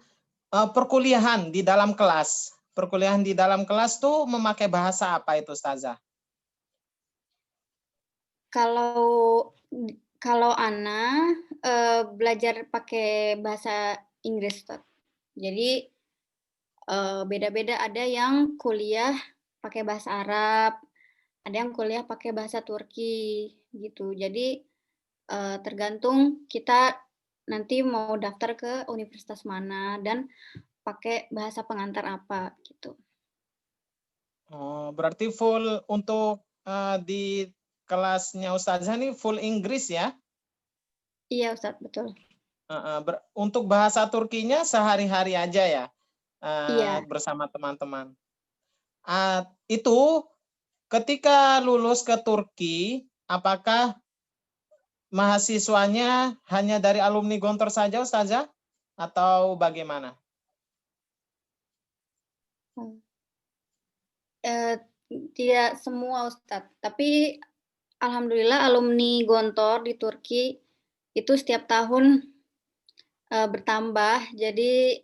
perkuliahan di dalam kelas. Perkuliahan di dalam kelas tuh memakai bahasa apa itu Ustazah? Kalau Ana belajar pakai bahasa Inggris, Ustaz. Jadi beda-beda, ada yang kuliah pakai bahasa Arab, ada yang kuliah pakai bahasa Turki gitu. Jadi tergantung kita nanti mau daftar ke universitas mana dan pakai bahasa pengantar apa gitu. Oh, berarti full untuk di kelasnya Ustazah nih full Inggris ya? Iya Ustaz, betul. Untuk bahasa Turkinya sehari-hari aja ya? Iya. Bersama teman-teman. Itu ketika lulus ke Turki, apakah mahasiswanya hanya dari alumni Gontor saja Ustazah? Atau bagaimana? Tidak semua Ustadz, tapi alhamdulillah alumni Gontor di Turki itu setiap tahun bertambah. Jadi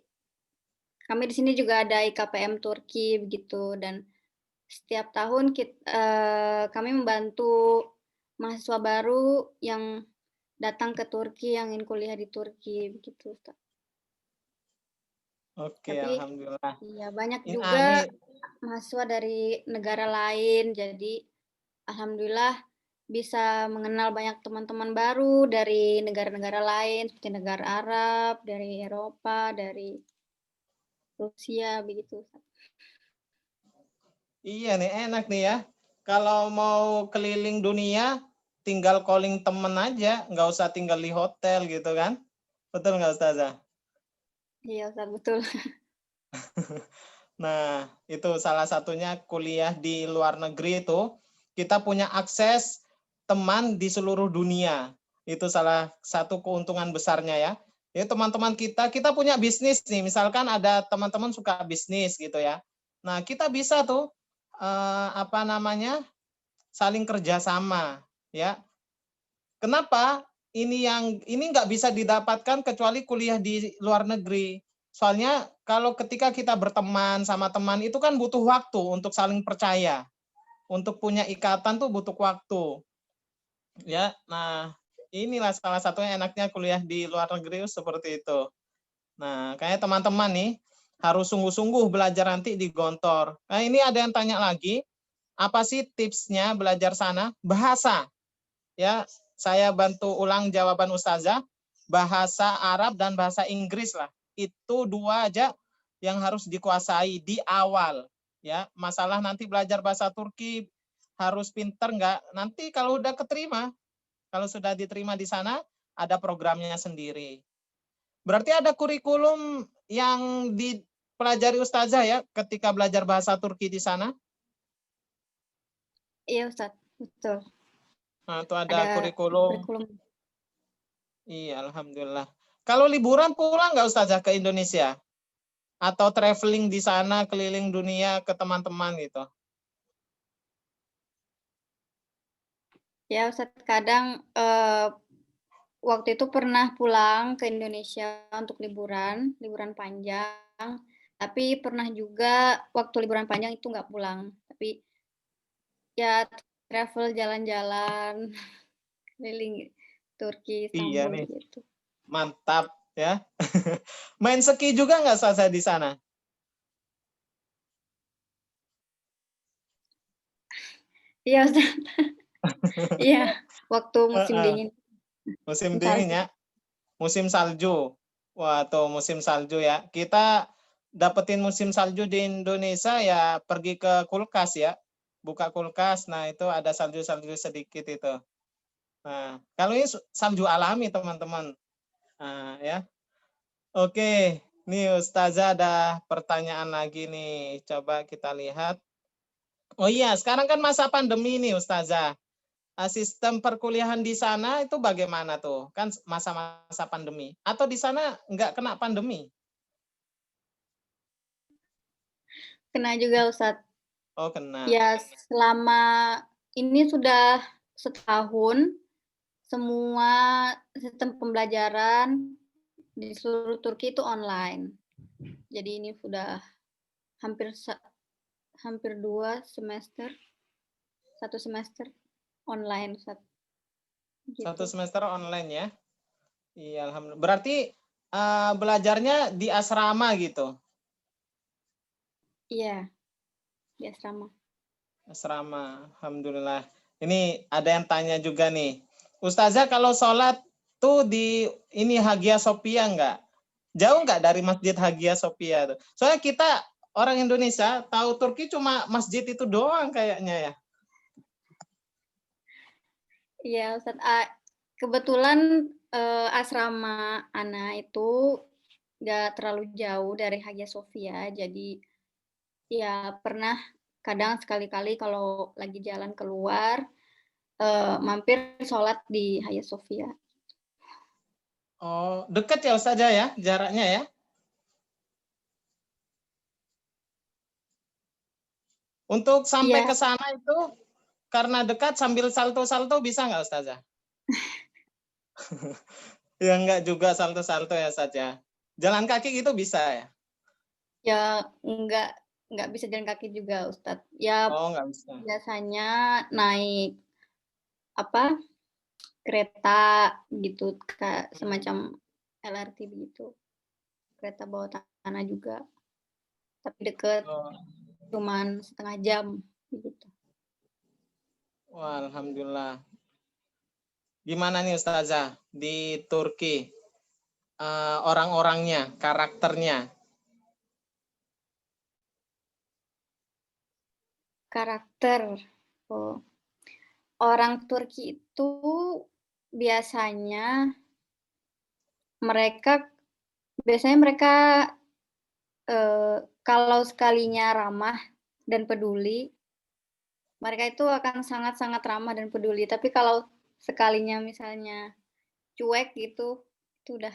kami di sini juga ada IKPM Turki begitu, dan setiap tahun kami membantu mahasiswa baru yang datang ke Turki, yang ingin kuliah di Turki begitu Ustadz. Oke, tapi alhamdulillah. Iya, banyak juga mahasiswa dari negara lain, jadi alhamdulillah bisa mengenal banyak teman-teman baru dari negara-negara lain seperti negara Arab, dari Eropa, dari Rusia begitu. Iya nih, enak nih ya. Kalau mau keliling dunia, tinggal calling temen aja, nggak usah tinggal di hotel gitu kan? Betul nggak Ustazah? Iya Ustaz, betul. Nah, itu salah satunya kuliah di luar negeri itu, kita punya akses teman di seluruh dunia. Itu salah satu keuntungan besarnya ya. Ya teman-teman kita punya bisnis nih, misalkan ada teman-teman suka bisnis gitu ya. Nah, kita bisa tuh saling kerjasama ya. Kenapa? Ini nggak bisa didapatkan kecuali kuliah di luar negeri. Soalnya kalau ketika kita berteman sama teman itu kan butuh waktu untuk saling percaya. Untuk punya ikatan tuh butuh waktu. Ya, nah inilah salah satunya enaknya kuliah di luar negeri seperti itu. Nah, kayak teman-teman nih harus sungguh-sungguh belajar nanti di Gontor. Nah, ini ada yang tanya lagi, apa sih tipsnya belajar sana? Bahasa. Ya, saya bantu ulang jawaban Ustazah. Bahasa Arab dan bahasa Inggris lah. Itu dua aja yang harus dikuasai di awal. Ya, masalah nanti belajar bahasa Turki harus pinter nggak? Nanti kalau udah keterima, kalau sudah diterima di sana, ada programnya sendiri. Berarti ada kurikulum yang pelajari Ustazah ya ketika belajar bahasa Turki di sana? Iya Ustadz, betul. Nah, itu ada Ada kurikulum. kurikulum. Iya, alhamdulillah. Kalau liburan pulang nggak Ustazah ke Indonesia? Atau traveling di sana keliling dunia ke teman-teman gitu? Ya Ustadz, kadang waktu itu pernah pulang ke Indonesia untuk liburan panjang. Tapi pernah juga waktu liburan panjang itu nggak pulang. Tapi ya travel jalan-jalan keliling Turki, Iya Istanbul nih, gitu. mantap ya. Main ski juga nggak Ustazah di sana? Iya Ustadz, iya waktu musim Heeh, dingin. musim dingin Salju. ya, musim salju. Wah, tuh musim salju ya. Kita dapetin musim salju di Indonesia ya pergi ke kulkas ya. Buka kulkas, nah itu ada salju-salju sedikit itu. Nah, kalau ini salju alami teman-teman. Nah, ya. Oke, nih Ustazah ada pertanyaan lagi nih. Coba kita lihat. Oh iya, sekarang kan masa pandemi nih Ustazah. Sistem perkuliahan di sana itu bagaimana tuh? Kan masa-masa pandemi. Atau di sana nggak kena pandemi? Kena juga Ustadz. Oh, kena. Ya selama ini sudah setahun, semua sistem pembelajaran di seluruh Turki itu online. Jadi ini sudah hampir hampir 2 semester, 1 semester online Ustaz. Satu Gitu. semester online ya? Iya, alhamdulillah. Berarti belajarnya di asrama gitu? Iya, di asrama. Asrama, alhamdulillah. Ini ada yang tanya juga nih. Ustazah kalau sholat tuh di ini Hagia Sophia nggak? Jauh nggak dari Masjid Hagia Sophia tuh? Soalnya kita orang Indonesia tahu Turki cuma masjid itu doang kayaknya ya. Iya Ustaz. Kebetulan asrama Ana itu nggak terlalu jauh dari Hagia Sophia, jadi ya pernah kadang sekali-kali kalau lagi jalan keluar mampir sholat di Hagia Sophia. Oh, deket ya Ustazah ya jaraknya ya? Untuk sampai Iya, ke sana itu karena dekat sambil salto-salto bisa nggak Ustazah? Ya nggak juga salto-salto ya saja. Jalan kaki gitu bisa ya? ya nggak bisa jalan kaki juga Ustadz. Ya Oh, nggak bisa. biasanya naik apa kereta gitu, semacam LRT begitu, kereta bawah tanah juga, tapi deket, Oh. cuman setengah jam begitu. Wah, alhamdulillah. Gimana nih Ustazah di Turki? Orang-orangnya, karakternya. Karakter, oh, orang Turki itu biasanya mereka mereka kalau sekalinya ramah dan peduli, mereka itu akan sangat-sangat ramah dan peduli. Tapi kalau sekalinya misalnya cuek gitu, itu udah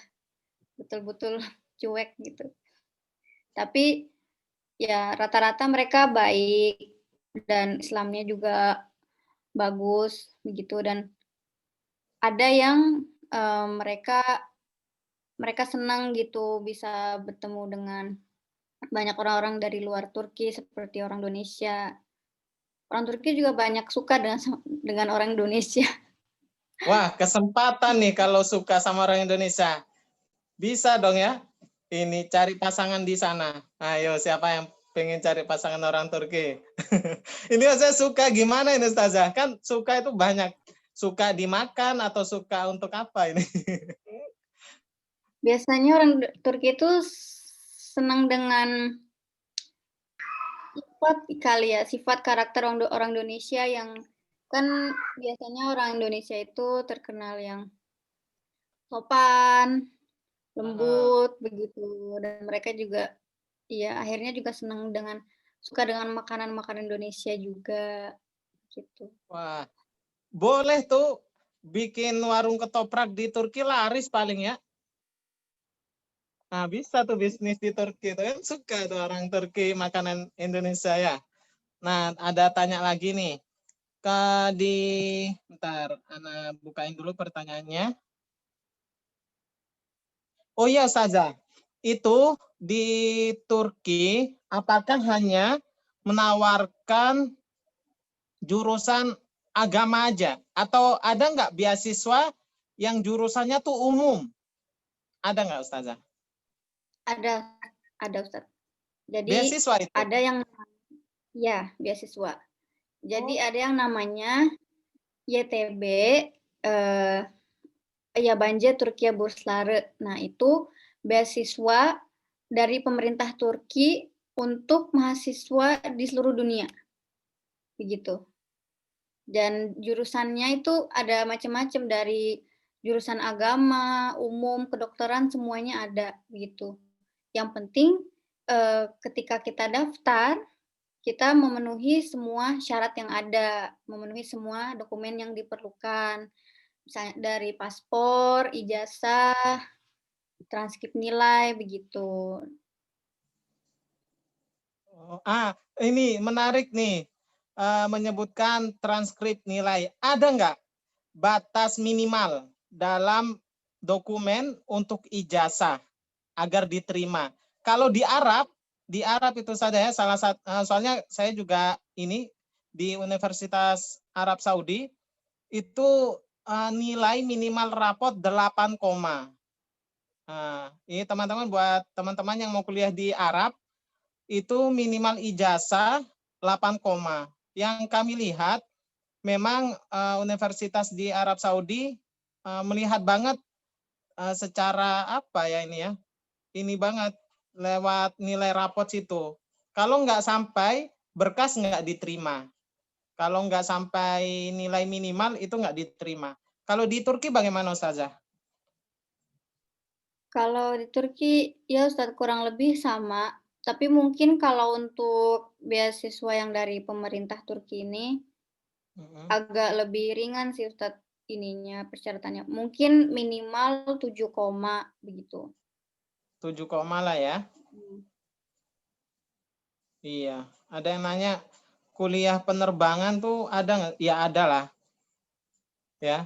betul-betul cuek gitu. Tapi ya rata-rata mereka baik dan Islamnya juga bagus begitu, dan ada yang mereka mereka senang gitu bisa bertemu dengan banyak orang-orang dari luar Turki seperti orang Indonesia. Orang Turki juga banyak suka dengan orang Indonesia. Wah, kesempatan nih kalau suka sama orang Indonesia. Bisa dong ya. Ini cari pasangan di sana. Ayo, siapa yang pengen cari pasangan orang Turki? Ini saya suka gimana ini Ustazah? Kan suka itu banyak. Suka dimakan atau suka untuk apa ini? Biasanya orang Turki itu senang dengan sifat kali ya, sifat karakter orang Indonesia yang kan biasanya orang Indonesia itu terkenal yang sopan, lembut begitu, dan mereka juga Iya, akhirnya juga suka dengan makanan-makanan Indonesia juga gitu. Wah, boleh tuh bikin warung ketoprak di Turki laris paling ya. Nah, bisa tuh bisnis di Turki. Itu kan suka tuh orang Turki makanan Indonesia ya. Nah, ada tanya lagi nih. Bentar, Ana bukain dulu pertanyaannya. Oh iya, Ustazah. Itu di Turki, apakah hanya menawarkan jurusan agama aja? Atau ada nggak beasiswa yang jurusannya tuh umum? Ada nggak, Ustazah? Ada Ustaz. Jadi Beasiswa itu? ada yang ya beasiswa. Jadi ada yang namanya YTB, Yabancı Türkiye Bursları. Nah, itu beasiswa dari pemerintah Turki untuk mahasiswa di seluruh dunia. Begitu. Dan jurusannya itu ada macam-macam, dari jurusan agama, umum, kedokteran, semuanya ada begitu. Yang penting ketika kita daftar, kita memenuhi semua syarat yang ada, memenuhi semua dokumen yang diperlukan. Misalnya dari paspor, ijazah, transkrip nilai, begitu. Ini menarik nih, menyebutkan transkrip nilai. Ada nggak batas minimal dalam dokumen untuk ijazah agar diterima? Kalau di Arab itu saja ya, soalnya saya juga ini di Universitas Arab Saudi itu nilai minimal rapot 8, ini teman-teman, buat teman-teman yang mau kuliah di Arab itu minimal ijazah 8, yang kami lihat memang universitas di Arab Saudi melihat banget secara apa ya ini banget lewat nilai rapot situ. Kalau nggak sampai berkas nggak diterima. Kalau nggak sampai nilai minimal itu nggak diterima. Kalau di Turki bagaimana, Ustazah? Kalau di Turki, ya Ustadz, kurang lebih sama. Tapi mungkin kalau untuk beasiswa yang dari pemerintah Turki ini agak lebih ringan sih Ustadz ininya, persyaratannya. Mungkin minimal 7, begitu. 7, lah ya. Iya, ada yang nanya kuliah penerbangan tuh ada nggak? Ya ada lah. Ya.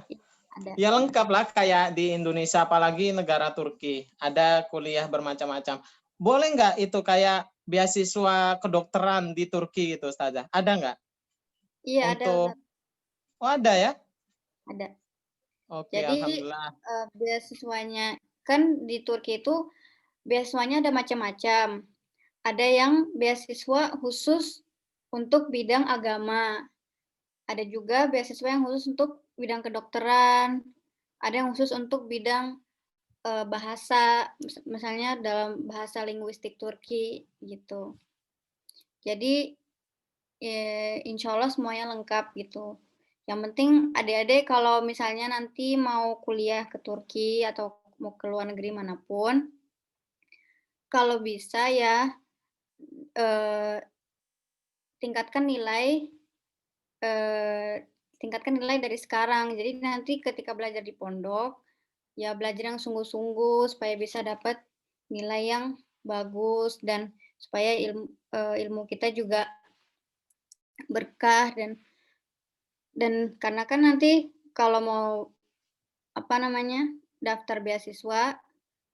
Ada. Ya lengkap lah kayak di Indonesia, apalagi negara Turki. Ada kuliah bermacam-macam. Boleh nggak itu kayak beasiswa kedokteran di Turki itu, Ustazah? Ada nggak? Iya, ada. Oh, ada ya? Ada. Oke, Jadi alhamdulillah. beasiswanya kan di Turki itu beasiswanya ada macam-macam. Ada yang beasiswa khusus untuk bidang agama. Ada juga beasiswa yang khusus untuk bidang kedokteran. Ada yang khusus untuk bidang bahasa, misalnya dalam bahasa linguistik Turki gitu. Jadi insya Allah semuanya lengkap gitu. Yang penting adik-adik kalau misalnya nanti mau kuliah ke Turki atau mau ke luar negeri manapun, kalau bisa ya tingkatkan nilai dari sekarang. Jadi nanti ketika belajar di pondok, ya belajar yang sungguh-sungguh supaya bisa dapat nilai yang bagus dan supaya ilmu kita juga berkah, dan karena kan nanti kalau mau daftar beasiswa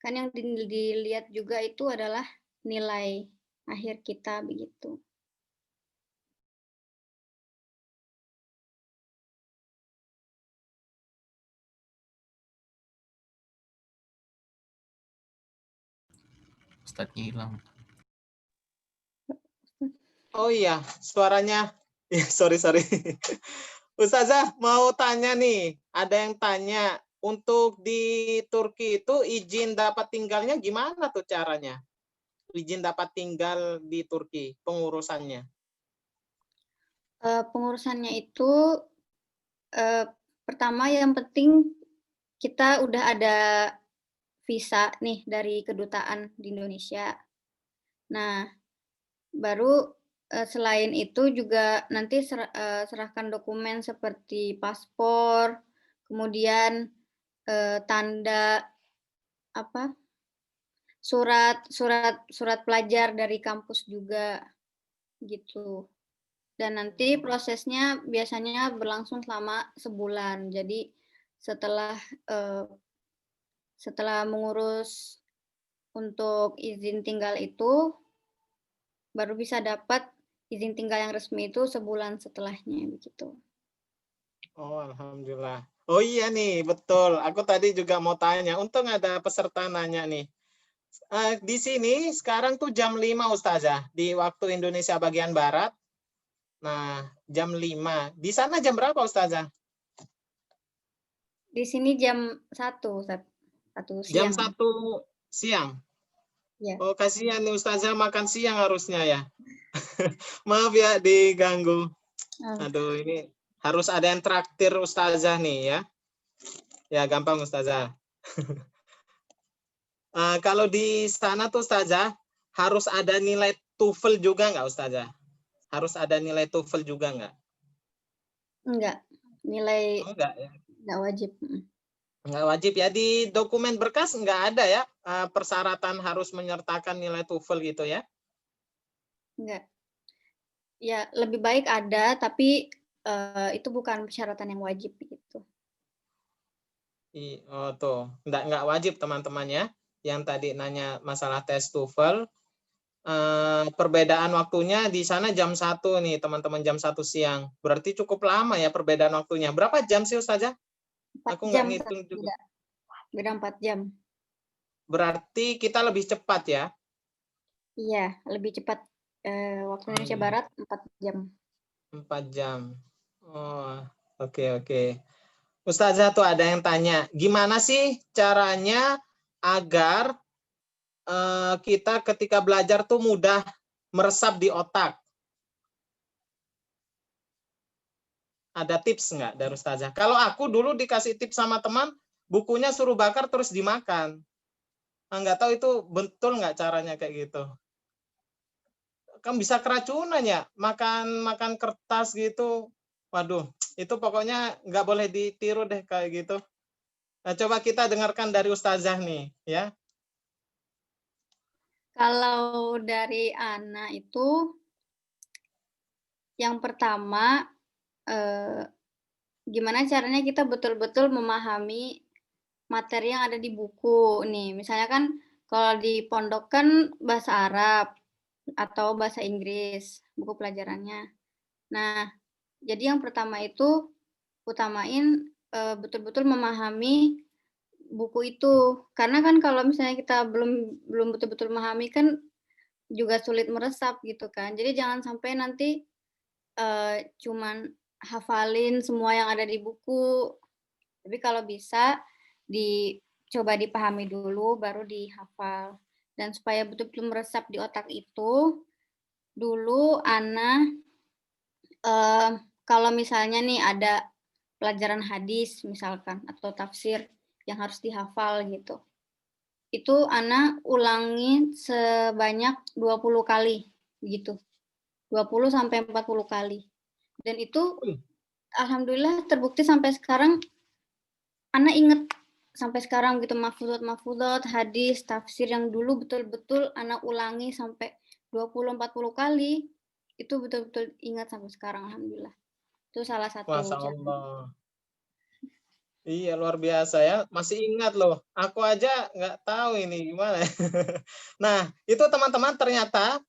kan yang dilihat juga itu adalah nilai akhir kita begitu. Ustadznya hilang. Oh iya, suaranya. Ya, sorry. Ustazah mau tanya nih, ada yang tanya, untuk di Turki itu izin dapat tinggalnya gimana tuh caranya? Izin dapat tinggal di Turki, pengurusannya. Pengurusannya itu pertama yang penting kita udah ada visa nih dari kedutaan di Indonesia. Nah, baru selain itu juga nanti serahkan dokumen seperti paspor, kemudian tanda apa? Surat pelajar dari kampus juga gitu. Dan nanti prosesnya biasanya berlangsung selama sebulan. Jadi setelah mengurus untuk izin tinggal itu, baru bisa dapat izin tinggal yang resmi itu sebulan setelahnya begitu. Oh, alhamdulillah. Oh iya nih, betul. Aku tadi juga mau tanya. Untung ada peserta nanya nih. Di sini sekarang tuh jam 5 Ustazah, di waktu Indonesia bagian Barat. Nah, jam 5. Di sana jam berapa Ustazah? Di sini jam 1, Jam siang. 1 siang. Ya. Oh, kasihan nih Ustazah makan siang harusnya ya. Maaf ya diganggu. Aduh, ini harus ada yang traktir Ustazah nih ya. Ya, gampang Ustazah. Kalau di sana tuh Ustazah, harus ada nilai TOEFL juga nggak Ustazah? Harus ada nilai TOEFL juga nggak? Enggak. Nilai Enggak ya? enggak wajib. Nggak wajib ya. Di dokumen berkas nggak ada ya persyaratan harus menyertakan nilai TOEFL gitu ya? Enggak. Ya, lebih baik ada, tapi itu bukan persyaratan yang wajib gitu. Oh tuh, nggak wajib teman-teman ya. Yang tadi nanya masalah tes TOEFL, perbedaan waktunya di sana jam 1 nih teman-teman, jam 1 siang. Berarti cukup lama ya perbedaan waktunya. Berapa jam sih Ustazah? 4 Aku nggak jam ngitung juga. beda 4 jam. Berarti kita lebih cepat ya? Iya, lebih cepat. Waktu Indonesia Barat 4 jam. 4 jam. Oh, oke. Ustazah tuh ada yang tanya, gimana sih caranya agar kita ketika belajar tuh mudah meresap di otak? Ada tips nggak dari Ustazah? Kalau aku dulu dikasih tips sama teman, bukunya suruh bakar terus dimakan. Nggak tahu itu betul nggak caranya kayak gitu. Kan bisa keracunan ya, makan kertas gitu. Waduh, itu pokoknya nggak boleh ditiru deh kayak gitu. Nah, coba kita dengarkan dari Ustazah nih, ya. Kalau dari Ana itu, yang pertama, gimana caranya kita betul-betul memahami materi yang ada di buku. Nih, misalnya kan kalau di pondok kan bahasa Arab atau bahasa Inggris, buku pelajarannya. Nah, jadi yang pertama itu utamain betul-betul memahami buku itu. Karena kan kalau misalnya kita belum betul-betul memahami kan juga sulit meresap gitu kan. Jadi jangan sampai nanti cuman hafalin semua yang ada di buku. Tapi kalau bisa coba dipahami dulu baru dihafal. Dan supaya betul-betul meresap di otak itu, dulu Ana kalau misalnya nih ada pelajaran hadis misalkan atau tafsir yang harus dihafal gitu. Itu Ana ulangi sebanyak 20 kali gitu. 20 sampai 40 kali. Dan itu alhamdulillah terbukti sampai sekarang Ana inget sampai sekarang gitu mahfudot, hadis, tafsir yang dulu betul-betul Ana ulangi sampai 20-40 kali. Itu betul-betul ingat sampai sekarang alhamdulillah. Itu salah satu Masya Allah. Iya, luar biasa ya. Masih ingat loh. Aku aja nggak tahu ini gimana. Nah, itu teman-teman ternyata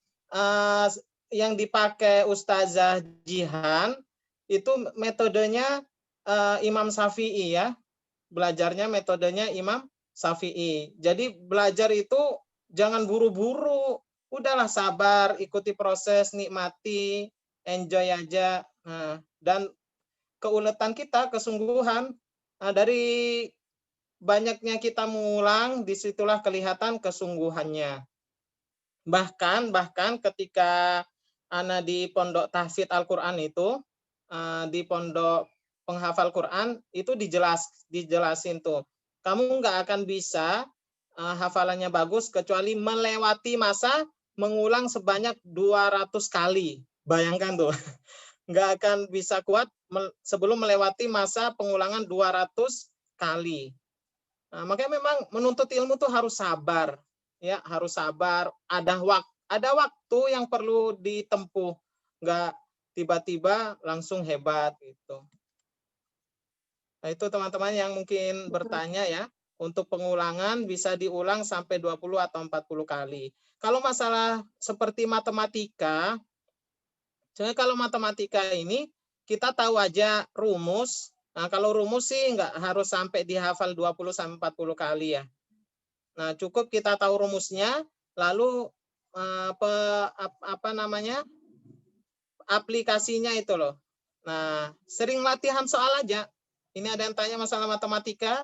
yang dipakai Ustazah Jihan itu metodenya Imam Syafi'i ya. Belajarnya metodenya Imam Syafi'i. Jadi belajar itu jangan buru-buru. Udahlah sabar, ikuti proses, nikmati, enjoy aja. Nah, dan keuletan kita, kesungguhan, dari banyaknya kita mengulang, disitulah kelihatan kesungguhannya. Bahkan ketika Ana di pondok tahfidz Al-Quran itu, di pondok penghafal Quran, itu dijelasin tuh, kamu nggak akan bisa hafalannya bagus kecuali melewati masa mengulang sebanyak 200 kali. Bayangkan tuh, nggak akan bisa kuat sebelum melewati masa pengulangan 200 kali. Nah, makanya memang menuntut ilmu tuh harus sabar, ya harus sabar. Ada waktu yang perlu ditempuh, nggak tiba-tiba langsung hebat gitu. Nah, itu teman-teman yang mungkin bertanya ya, untuk pengulangan bisa diulang sampai 20 atau 40 kali. Kalau masalah seperti matematika, sebenarnya kalau matematika ini kita tahu aja rumus. Nah, kalau rumus sih nggak harus sampai dihafal 20 sampai 40 kali ya. Nah, cukup kita tahu rumusnya, lalu aplikasinya itu loh. Nah, sering latihan soal aja. Ini ada yang tanya masalah matematika.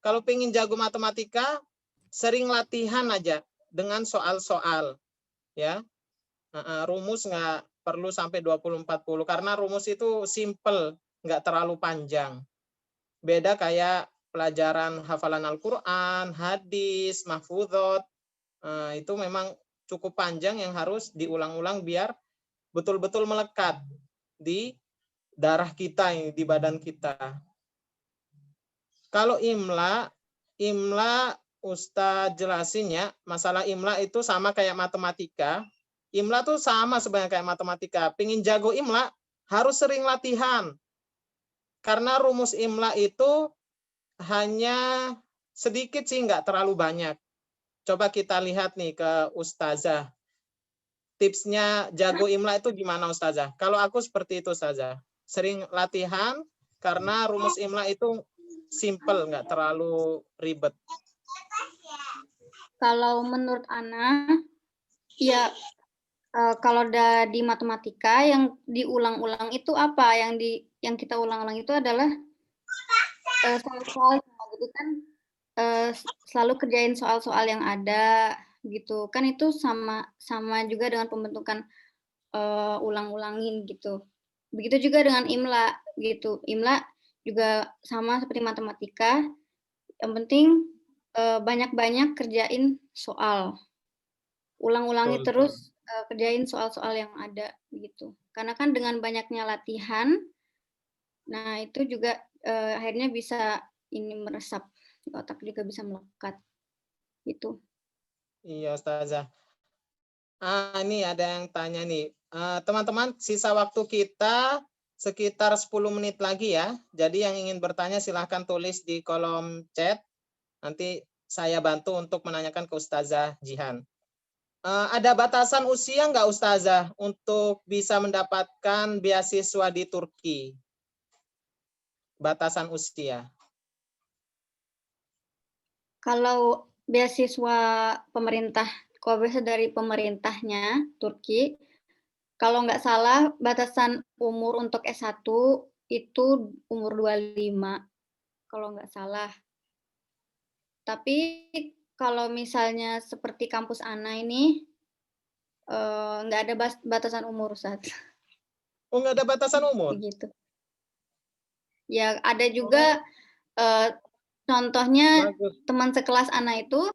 Kalau pengen jago matematika, sering latihan aja dengan soal-soal. Ya, rumus nggak perlu sampai 20-40 karena rumus itu simple, nggak terlalu panjang. Beda kayak pelajaran hafalan Al-Quran, hadis, mahfudhot, itu memang cukup panjang yang harus diulang-ulang biar betul-betul melekat di darah kita, di badan kita. Kalau imla Ustadz jelasin ya, masalah imla itu sama kayak matematika. Imla tuh sama sebenarnya kayak matematika. Pengen jago imla, harus sering latihan. Karena rumus imla itu hanya sedikit sih, nggak terlalu banyak. Coba kita lihat nih ke Ustazah. Tipsnya jago imla itu gimana Ustazah? Kalau aku seperti itu Ustazah. Sering latihan karena rumus imla itu simple, nggak terlalu ribet. Kalau menurut Ana, ya kalau di matematika yang diulang-ulang itu apa? Yang kita ulang-ulang itu adalah soal-soal gitu kan, selalu kerjain soal-soal yang ada gitu kan, itu sama juga dengan pembentukan ulang-ulangin gitu. Begitu juga dengan imla gitu. Imla juga sama seperti matematika. Yang penting banyak-banyak kerjain soal. Ulang-ulangi terus, kerjain soal-soal yang ada gitu. Karena kan dengan banyaknya latihan, nah itu juga akhirnya bisa ini meresap di otak, juga bisa melekat gitu. Iya Ustazah. Ini ada yang tanya nih. Teman-teman, sisa waktu kita sekitar 10 menit lagi ya. Jadi yang ingin bertanya silahkan tulis di kolom chat. Nanti saya bantu untuk menanyakan ke Ustazah Jihan. Ada batasan usia nggak Ustazah untuk bisa mendapatkan beasiswa di Turki? Batasan usia. Kalau beasiswa pemerintah, kalau beasiswa dari pemerintahnya Turki, kalau nggak salah batasan umur untuk S1 itu umur 25, kalau nggak salah. Tapi kalau misalnya seperti kampus Ana ini, nggak ada batasan umur, Ustaz. Oh, nggak ada batasan umur? Begitu. Ya, ada juga contohnya bagus. Teman sekelas Ana itu,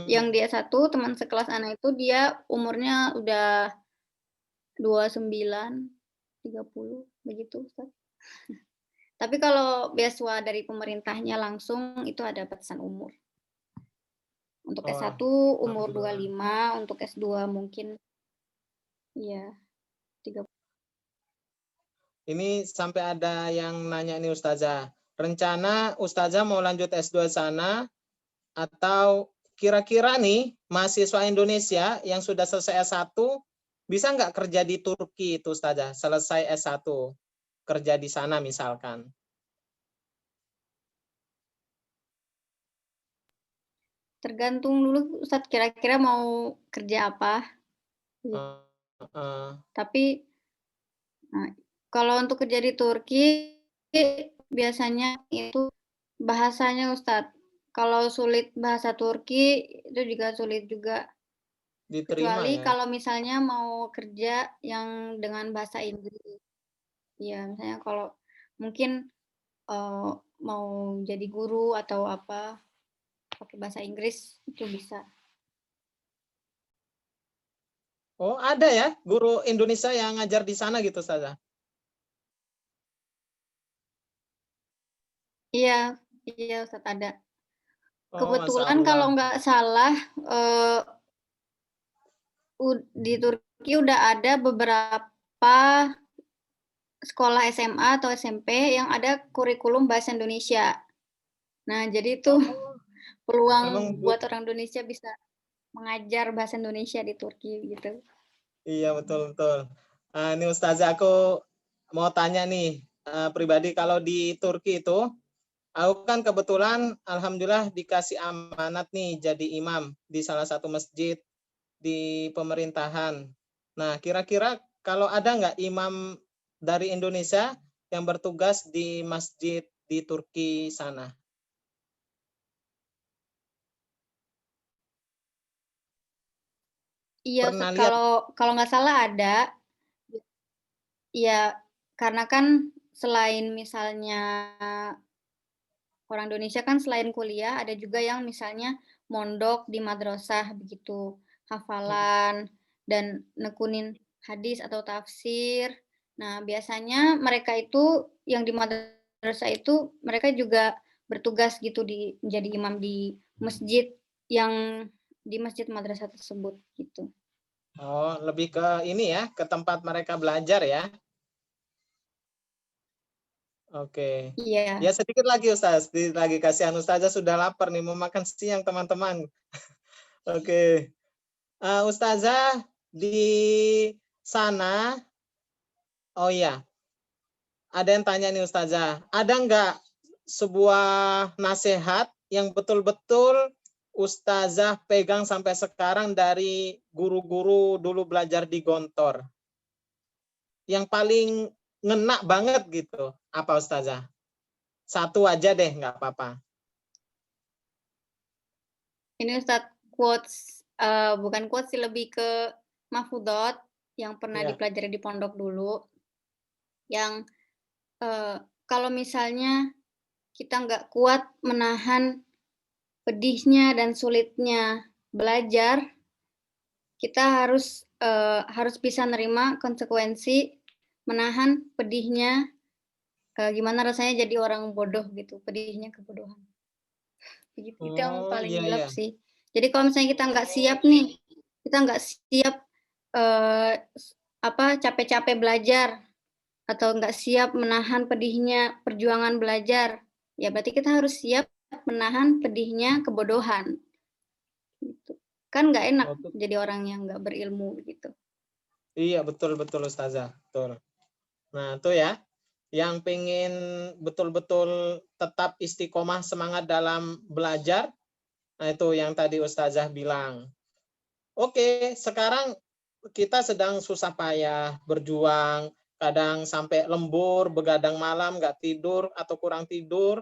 yang dia S1, teman sekelas Ana itu dia umurnya udah 29, 30, begitu, Ustaz. Tapi kalau beasiswa dari pemerintahnya langsung itu ada batasan umur. Untuk S1 umur 25, untuk S2 mungkin ya 30. Ini sampai ada yang nanya nih Ustazah. Rencana Ustazah mau lanjut S2 sana atau kira-kira nih mahasiswa Indonesia yang sudah selesai S1 bisa nggak kerja di Turki itu Ustazah, selesai S1 kerja di sana misalkan? Tergantung dulu Ustadz kira-kira mau kerja apa. Tapi kalau untuk kerja di Turki biasanya itu bahasanya Ustadz. Kalau sulit bahasa Turki itu juga sulit juga. Diterima, kecuali ya? Kalau misalnya mau kerja yang dengan bahasa Inggris. Ya, misalnya kalau mungkin mau jadi guru atau apa pakai bahasa Inggris itu bisa. Oh, ada ya guru Indonesia yang ngajar di sana gitu, Ustazah? Iya, iya Ustaz ada. Oh, Masya Kebetulan Allah. kalau nggak salah di Turki udah ada beberapa sekolah SMA atau SMP yang ada kurikulum bahasa Indonesia. Nah, jadi itu Oh, peluang memang buat orang Indonesia bisa mengajar bahasa Indonesia di Turki gitu. iya betul betul. Ini Ustazah aku mau tanya nih pribadi kalau di Turki itu aku kan kebetulan alhamdulillah dikasih amanat nih jadi imam di salah satu masjid di pemerintahan. Nah, kira-kira kalau ada nggak imam dari Indonesia yang bertugas di masjid di Turki sana? Iya, Pernah lihat? kalau kalau nggak salah ada. Iya, karena kan selain misalnya orang Indonesia kan selain kuliah ada juga yang misalnya mondok di madrasah begitu, hafalan dan nekunin hadis atau tafsir. Nah, biasanya mereka itu yang di madrasah itu mereka juga bertugas gitu menjadi imam di masjid yang di masjid madrasah tersebut gitu. Oh, lebih ke ini ya, ke tempat mereka belajar ya. Oke. Iya. Ya sedikit lagi Ustaz, lagi kasihan Ustazah sudah lapar nih mau makan siang teman-teman. Oke. Ustazah di sana, oh iya, ada yang tanya nih Ustazah, ada nggak sebuah nasihat yang betul-betul Ustazah pegang sampai sekarang dari guru-guru dulu belajar di Gontor? Yang paling ngena banget gitu, apa Ustazah? Satu aja deh, nggak apa-apa. Ini Ustadz quotes, bukan quotes sih, lebih ke mahfudot yang pernah Ya. dipelajari di pondok dulu, yang kalau misalnya kita nggak kuat menahan pedihnya dan sulitnya belajar, kita harus bisa nerima konsekuensi menahan pedihnya, gimana rasanya jadi orang bodoh gitu, pedihnya kebodohan. Begitu, itu yang Oh paling iya jelek iya. sih. Jadi kalau misalnya kita nggak siap nih, kita nggak siap eh, capek-capek belajar atau nggak siap menahan pedihnya perjuangan belajar, ya berarti kita harus siap menahan pedihnya kebodohan. Gitu. Kan nggak enak Oh, jadi orang yang nggak berilmu gitu. iya betul betul Ustazah, betul. Nah, itu ya, yang pengen betul-betul tetap istiqomah semangat dalam belajar, nah itu yang tadi Ustazah bilang. Oke, sekarang kita sedang susah payah, berjuang, kadang sampai lembur, begadang malam, nggak tidur atau kurang tidur,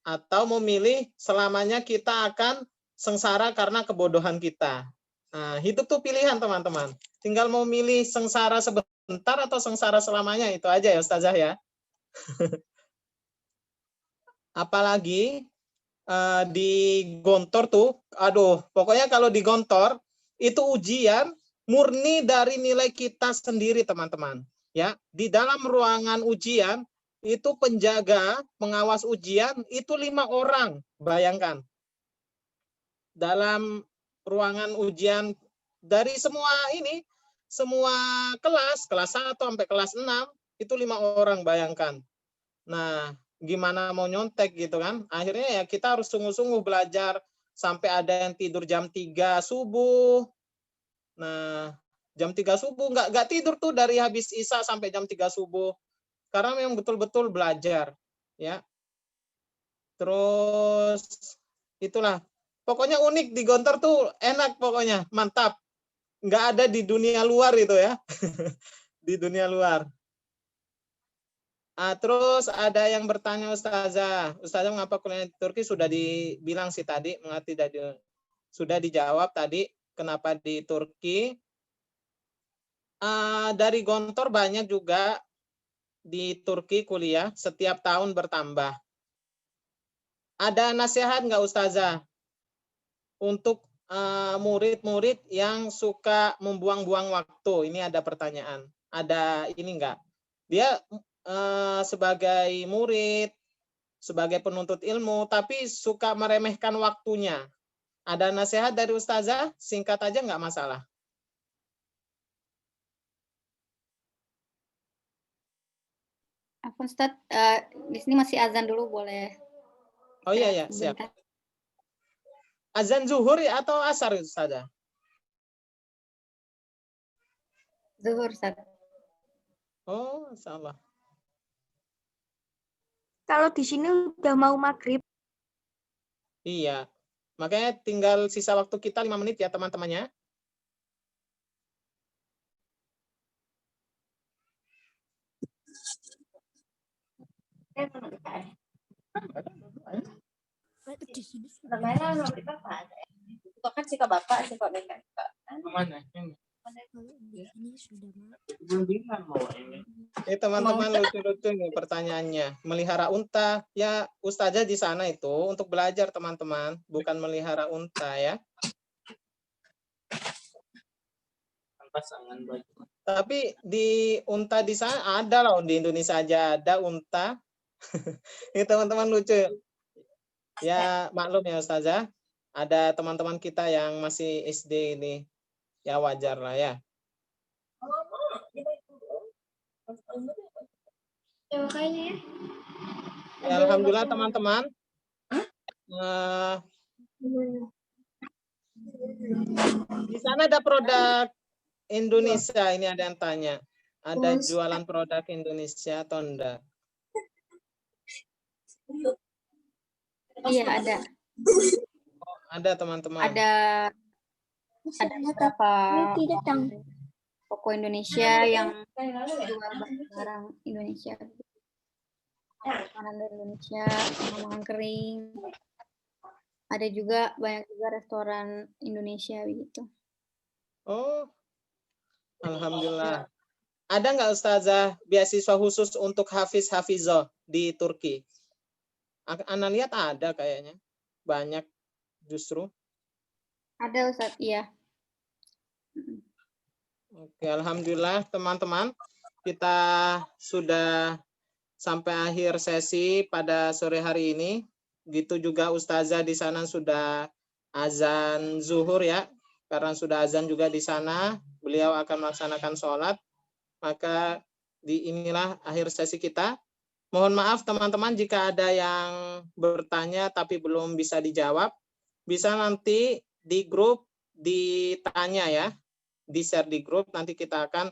atau memilih selamanya kita akan sengsara karena kebodohan kita. Nah, hidup tuh pilihan teman-teman. Tinggal mau milih sengsara sebentar atau sengsara selamanya, itu aja ya Ustazah ya. Apalagi di Gontor tuh, aduh, pokoknya kalau di Gontor itu ujian murni dari nilai kita sendiri teman-teman. Ya, di dalam ruangan ujian itu penjaga pengawas ujian itu 5 orang, bayangkan. Dalam ruangan ujian dari semua kelas 1 sampai kelas 6 itu 5 orang, bayangkan. Nah, gimana mau nyontek gitu kan? Akhirnya ya kita harus sungguh-sungguh belajar sampai ada yang tidur jam 3 subuh. Nah, jam 3 subuh nggak tidur tuh dari habis Isya sampai jam 3 subuh. Karena memang betul-betul belajar, ya. Terus itulah. Pokoknya unik di Gontor tuh enak pokoknya, mantap. Nggak ada di dunia luar itu ya. Di dunia luar. Terus ada yang bertanya Ustazah mengapa kuliah di Turki sudah dibilang sih tadi, sudah dijawab tadi kenapa di Turki. Dari Gontor banyak juga di Turki kuliah setiap tahun bertambah. Ada nasihat nggak Ustazah untuk murid-murid yang suka membuang-buang waktu? Ini ada pertanyaan. Ada ini enggak? Dia sebagai murid, sebagai penuntut ilmu, tapi suka meremehkan waktunya. Ada nasihat dari Ustazah? Singkat aja nggak masalah. Apa Ustaz, di sini masih azan dulu, boleh Oh iya ya, istirahat siap. sebentar? Azan zuhur atau asar Ustazah? Zuhur, Ustaz. Oh, insyaallah. Kalau di sini udah mau maghrib. Iya. Makanya tinggal sisa waktu kita 5 menit ya teman-temannya. Kan sih ke bapak, sih kok nenek. Mana? Teman-teman lucu-lucu nih pertanyaannya. Melihara unta, ya Ustazah di sana itu untuk belajar teman-teman, bukan melihara unta ya. Tapi di unta di sana ada loh, di Indonesia aja ada unta. Ini teman-teman lucu. Ya maklum ya Ustazah, ada teman-teman kita yang masih SD ini. Ya wajar lah ya. Ya makanya ya. Ya, alhamdulillah teman-teman. Di sana ada produk Indonesia, ini ada yang tanya. Ada jualan produk Indonesia atau enggak? Iya, ada. Ada teman-teman. Ada beberapa toko Indonesia yang jual barang Indonesia. Makanan dari Indonesia, makanan kering. Ada juga banyak juga restoran Indonesia begitu. Oh, alhamdulillah. Ada nggak Ustazah beasiswa khusus untuk hafiz-hafizah di Turki? Ana lihat ada kayaknya. Banyak justru. Ada Ustaz, iya. Oke, alhamdulillah teman-teman. Kita sudah sampai akhir sesi pada sore hari ini. Gitu juga Ustazah di sana sudah azan zuhur ya. Karena sudah azan juga di sana, beliau akan melaksanakan sholat. Maka inilah akhir sesi kita. Mohon maaf teman-teman jika ada yang bertanya tapi belum bisa dijawab. Bisa nanti di grup ditanya ya. Di-share di grup, nanti kita akan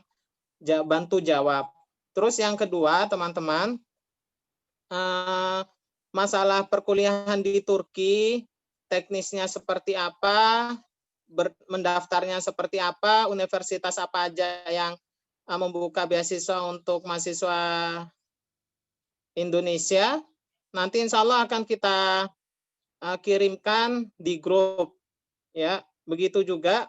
bantu jawab. Terus yang kedua teman-teman, masalah perkuliahan di Turki, teknisnya seperti apa, mendaftarnya seperti apa, universitas apa aja yang membuka beasiswa untuk mahasiswa Indonesia, nanti insya Allah akan kita kirimkan di grup. Ya, begitu juga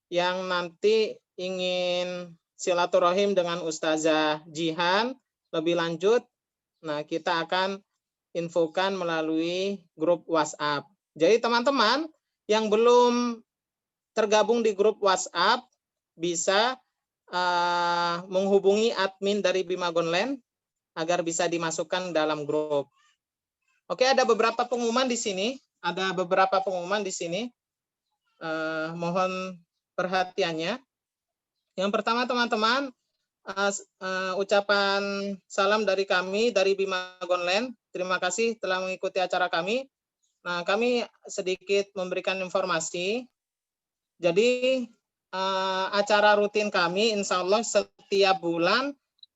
yang nanti ingin silaturahim dengan Ustazah Jihan lebih lanjut, nah kita akan infokan melalui grup WhatsApp. Jadi teman-teman yang belum tergabung di grup WhatsApp bisa menghubungi admin dari Bima Gonlen agar bisa dimasukkan dalam grup. Oke, ada beberapa pengumuman di sini. Ada beberapa pengumuman di sini. Mohon perhatiannya. Yang pertama teman-teman, ucapan salam dari kami, dari Bima Gonlen. Terima kasih telah mengikuti acara kami. Nah, kami sedikit memberikan informasi. Jadi, acara rutin kami, insya Allah setiap bulan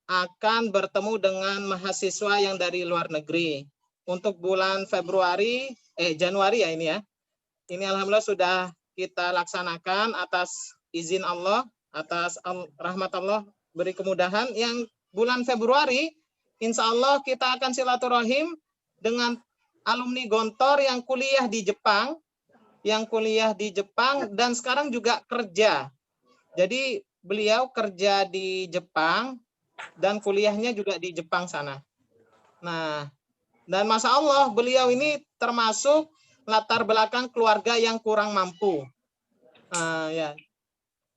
akan bertemu dengan mahasiswa yang dari luar negeri. Untuk bulan Januari ya ini ya. Ini alhamdulillah sudah kita laksanakan atas izin Allah, atas rahmat Allah beri kemudahan. Yang bulan Februari, insya Allah kita akan silaturahim dengan alumni Gontor yang kuliah di Jepang, dan sekarang juga kerja. Jadi beliau kerja di Jepang dan kuliahnya juga di Jepang sana. Nah, dan Masya Allah beliau ini termasuk latar belakang keluarga yang kurang mampu. Ya,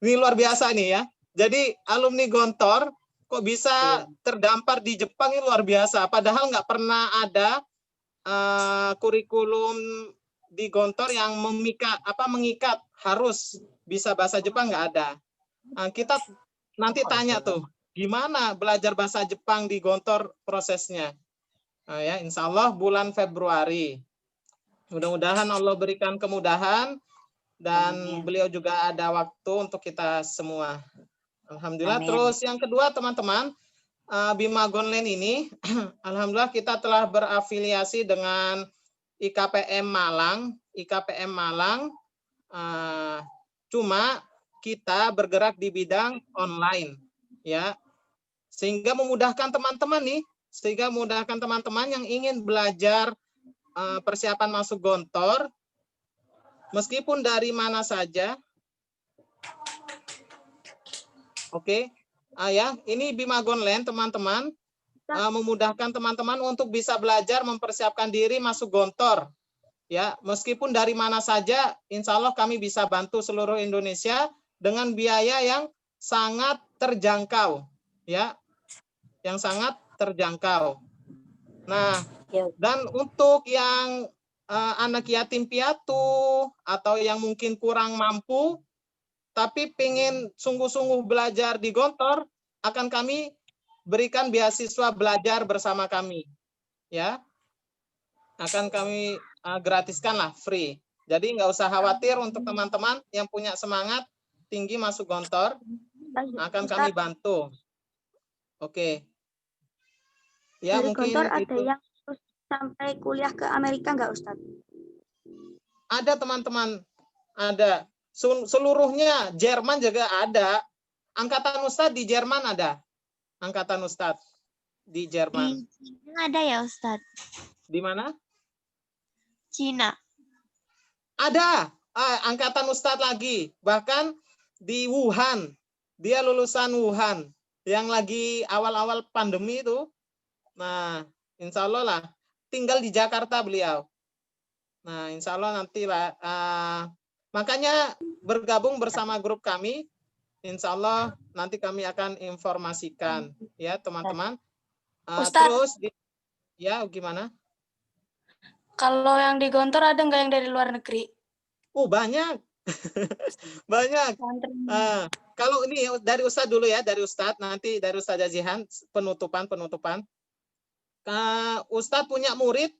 ini luar biasa nih ya. Jadi alumni Gontor kok bisa terdampar di Jepang, ini luar biasa. Padahal nggak pernah ada kurikulum di Gontor yang mengikat harus bisa bahasa Jepang, nggak ada. Kita nanti tanya tuh, gimana belajar bahasa Jepang di Gontor prosesnya. Ya, insya Allah bulan Februari. Mudah-mudahan Allah berikan kemudahan dan beliau juga ada waktu untuk kita semua. Alhamdulillah. Amin. Terus yang kedua teman-teman, Bima Gonlen ini, alhamdulillah kita telah berafiliasi dengan IKPM Malang. IKPM Malang, cuma kita bergerak di bidang online, ya, sehingga memudahkan teman-teman nih, yang ingin belajar persiapan masuk Gontor, meskipun dari mana saja. Oke. Ya, ini Bima Gonlen teman-teman, memudahkan teman-teman untuk bisa belajar mempersiapkan diri masuk Gontor. Ya, meskipun dari mana saja, insya Allah kami bisa bantu seluruh Indonesia dengan biaya yang sangat terjangkau, ya, yang sangat terjangkau. Nah, dan untuk yang anak yatim piatu atau yang mungkin kurang mampu, tapi pengen sungguh-sungguh belajar di Gontor, akan kami berikan beasiswa belajar bersama kami, ya, akan kami gratiskan lah, free. Jadi nggak usah khawatir untuk teman-teman yang punya semangat tinggi masuk Gontor, akan kami bantu. Oke. Ya, Dari mungkin Gontor ada itu. yang sampai kuliah ke Amerika nggak Ustadz? Ada teman-teman, ada. Seluruhnya, Jerman juga ada. Angkatan Ustadz di Jerman ada. Angkatan Ustadz di Jerman. Di Cina ada ya Ustadz? Di mana? Cina. Ada. Angkatan Ustadz lagi. Bahkan di Wuhan. Dia lulusan Wuhan. Yang lagi awal-awal pandemi itu. Nah, insya Allah lah. Tinggal di Jakarta beliau. Nah, insya Allah nantilah. Makanya bergabung bersama grup kami. Insya Allah nanti kami akan informasikan, ya teman-teman. Terus, ya gimana? Kalau yang di Gontor ada nggak yang dari luar negeri? Banyak. Banyak. Kalau ini dari Ustadz dulu ya, dari Ustadz, nanti dari Ustadz Jazihan, penutupan. Ustadz punya murid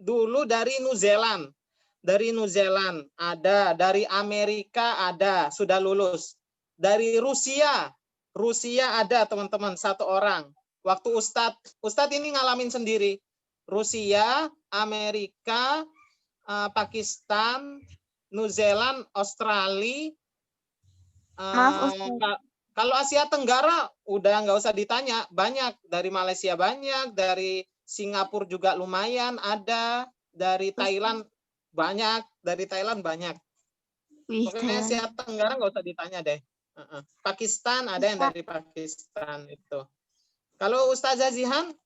dulu dari New Zealand. Dari New Zealand ada, dari Amerika ada, sudah lulus. Dari Rusia ada teman-teman, 1 orang. Waktu Ustadz ini ngalamin sendiri. Rusia, Amerika, Pakistan, New Zealand, Australia. Kalau Asia Tenggara udah nggak usah ditanya, banyak. Dari Malaysia banyak, dari Singapura juga lumayan ada, dari Thailand banyak, Pokoknya Asia Tenggara nggak usah ditanya deh. Pakistan ada yang dari Pakistan itu. Kalau Ustazah Zihan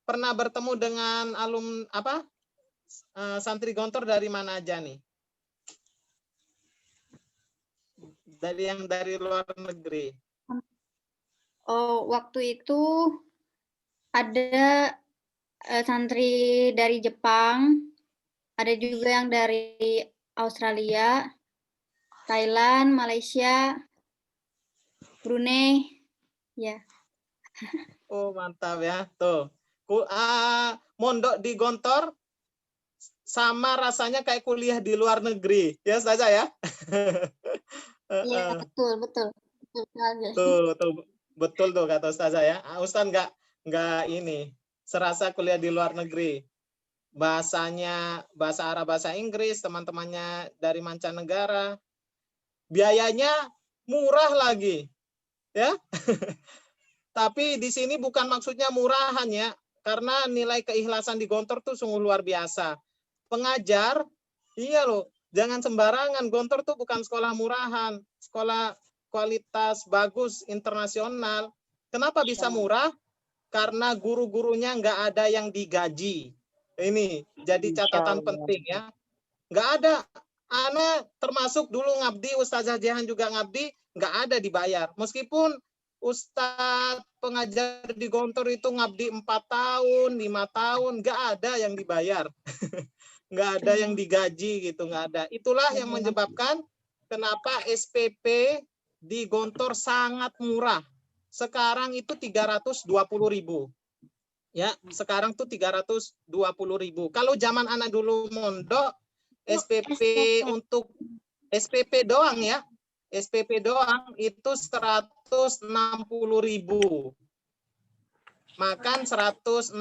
pernah bertemu dengan santri Gontor dari mana aja nih? Dari luar negeri. Waktu itu ada santri dari Jepang, ada juga yang dari Australia, Thailand, Malaysia, Brunei, ya. Mantap ya, tuh. Mondok di Gontor sama rasanya kayak kuliah di luar negeri, ya saja ya. Iya, betul. Betul tuh kata Ustazah ya. Ustaz nggak ini serasa kuliah di luar negeri. Bahasanya bahasa Arab, bahasa Inggris, teman-temannya dari mancanegara. Biayanya murah lagi. Ya. Tapi di sini bukan maksudnya murahan ya, karena nilai keikhlasan di Gontor tuh sungguh luar biasa. Pengajar, iya loh, jangan sembarangan. Gontor tuh bukan sekolah murahan, sekolah kualitas bagus, internasional. Kenapa bisa murah? Karena guru-gurunya nggak ada yang digaji. Ini jadi catatan penting ya. Nggak ada. Ana termasuk dulu ngabdi, Ustazah Jihan juga ngabdi, nggak ada dibayar. Meskipun Ustadz pengajar di Gontor itu ngabdi 4 tahun, 5 tahun, nggak ada yang dibayar. Nggak ada yang digaji gitu, nggak ada. Itulah yang menyebabkan kenapa SPP di Gontor sangat murah. Sekarang itu 320.000. Ya, sekarang tuh 320.000. Kalau zaman anak dulu mondok, SPP untuk SPP doang ya, SPP doang itu 160.000. Makan 160.000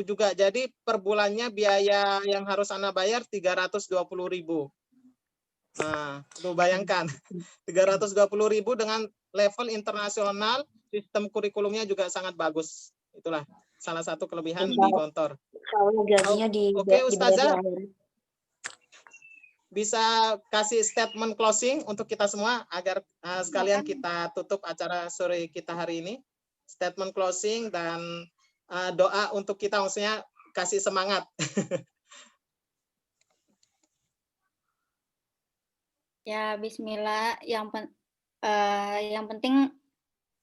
juga. Jadi per bulannya biaya yang harus Anda bayar 320.000. Nah, lu bayangkan 320.000 dengan level internasional, sistem kurikulumnya juga sangat bagus. Itulah salah satu kelebihan di Gontor. Oke, Ustazah, bisa kasih statement closing untuk kita semua agar sekalian kita tutup acara sore kita hari ini. Statement closing dan doa untuk kita, maksudnya kasih semangat. Ya, Bismillah. Yang penting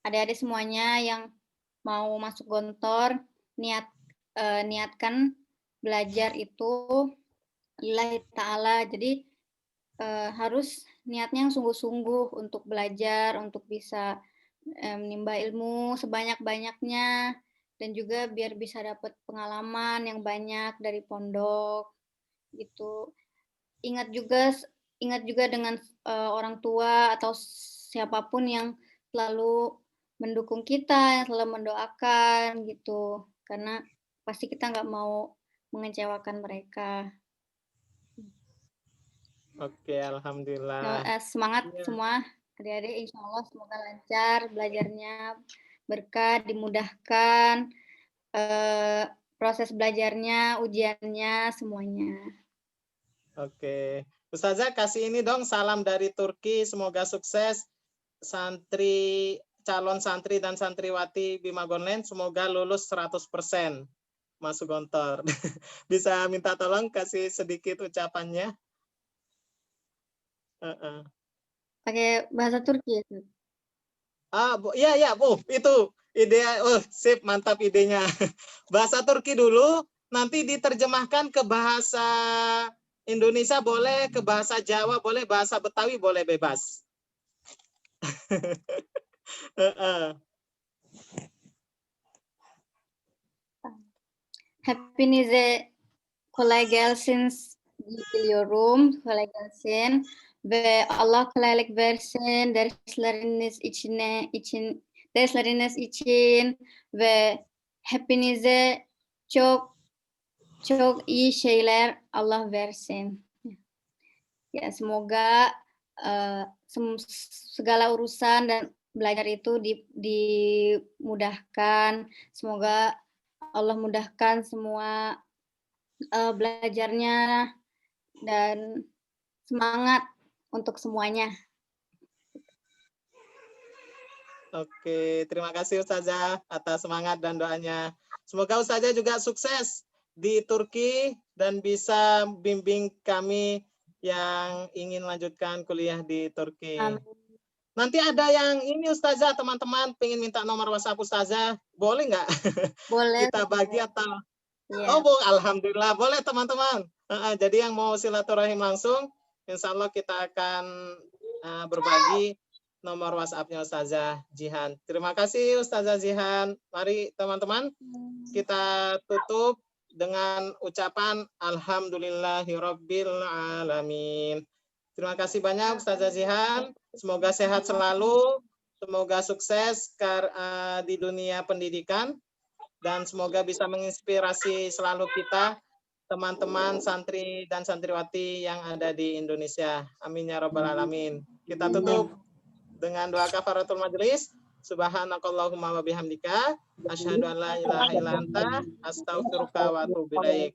adik-adik semuanya yang mau masuk Gontor, niatkan belajar itu lillahi ta'ala. Jadi harus niatnya yang sungguh-sungguh untuk belajar, untuk bisa menimba ilmu sebanyak-banyaknya, dan juga biar bisa dapat pengalaman yang banyak dari pondok gitu. Ingat juga dengan orang tua atau siapapun yang selalu mendukung kita, yang selalu mendoakan gitu, karena pasti kita nggak mau mengecewakan mereka. Oke, alhamdulillah. Semangat semua adik-adik, insya Allah semoga lancar belajarnya, berkah, dimudahkan proses belajarnya, ujiannya, semuanya. Oke, Ustazah kasih ini dong salam dari Turki, semoga sukses calon santri dan santriwati Bima Gonlen, semoga lulus 100% masuk Gontor. Bisa minta tolong kasih sedikit ucapannya? Pakai bahasa Turki ya? Ya, Bu, itu ide, sip, mantap idenya. Bahasa Turki dulu, nanti diterjemahkan ke bahasa Indonesia boleh, ke bahasa Jawa boleh, bahasa Betawi boleh, bebas. Hepinize kolay gelsin, diliyorum, kolay gelsin ve Allah kolaylık versin dersleriniz için ve hepinize çok iyi şeyler Allah versin. Ya, semoga segala urusan dan belajar itu dimudahkan. Semoga Allah mudahkan semua belajarnya dan semangat untuk semuanya. Oke, terima kasih Ustazah atas semangat dan doanya. Semoga Ustazah juga sukses di Turki dan bisa bimbing kami yang ingin lanjutkan kuliah di Turki. Amin. Nanti ada yang ini Ustazah, teman-teman pengen minta nomor WhatsApp Ustazah, boleh nggak? Boleh. Kita bagi atau? Yeah. Oh, alhamdulillah, boleh teman-teman. Jadi yang mau silaturahim langsung, insya Allah kita akan berbagi nomor WhatsApp-nya Ustazah Jihan. Terima kasih Ustazah Jihan. Mari teman-teman kita tutup dengan ucapan Alhamdulillahirabbil alamin. Terima kasih banyak Ustazah Jihan. Semoga sehat selalu, semoga sukses di dunia pendidikan, dan semoga bisa menginspirasi selalu kita, teman-teman santri dan santriwati yang ada di Indonesia. Amin ya rabbal alamin. Kita tutup dengan doa kafaratul majelis. Subhanakallahumma wa bihamdika asyhadu an la ilaha illa anta astaghfiruka wa atubu ilaik.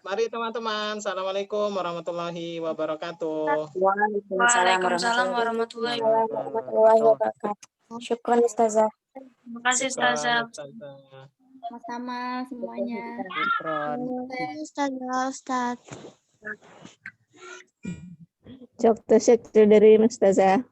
Mari teman-teman. Assalamualaikum warahmatullahi wabarakatuh. Waalaikumsalam warahmatullahi wabarakatuh. Syukran Ustazah. Terima kasih Ustazah. Sama-sama semuanya. Ustazah, Ustaz. Jok tasyik dari Mustazah.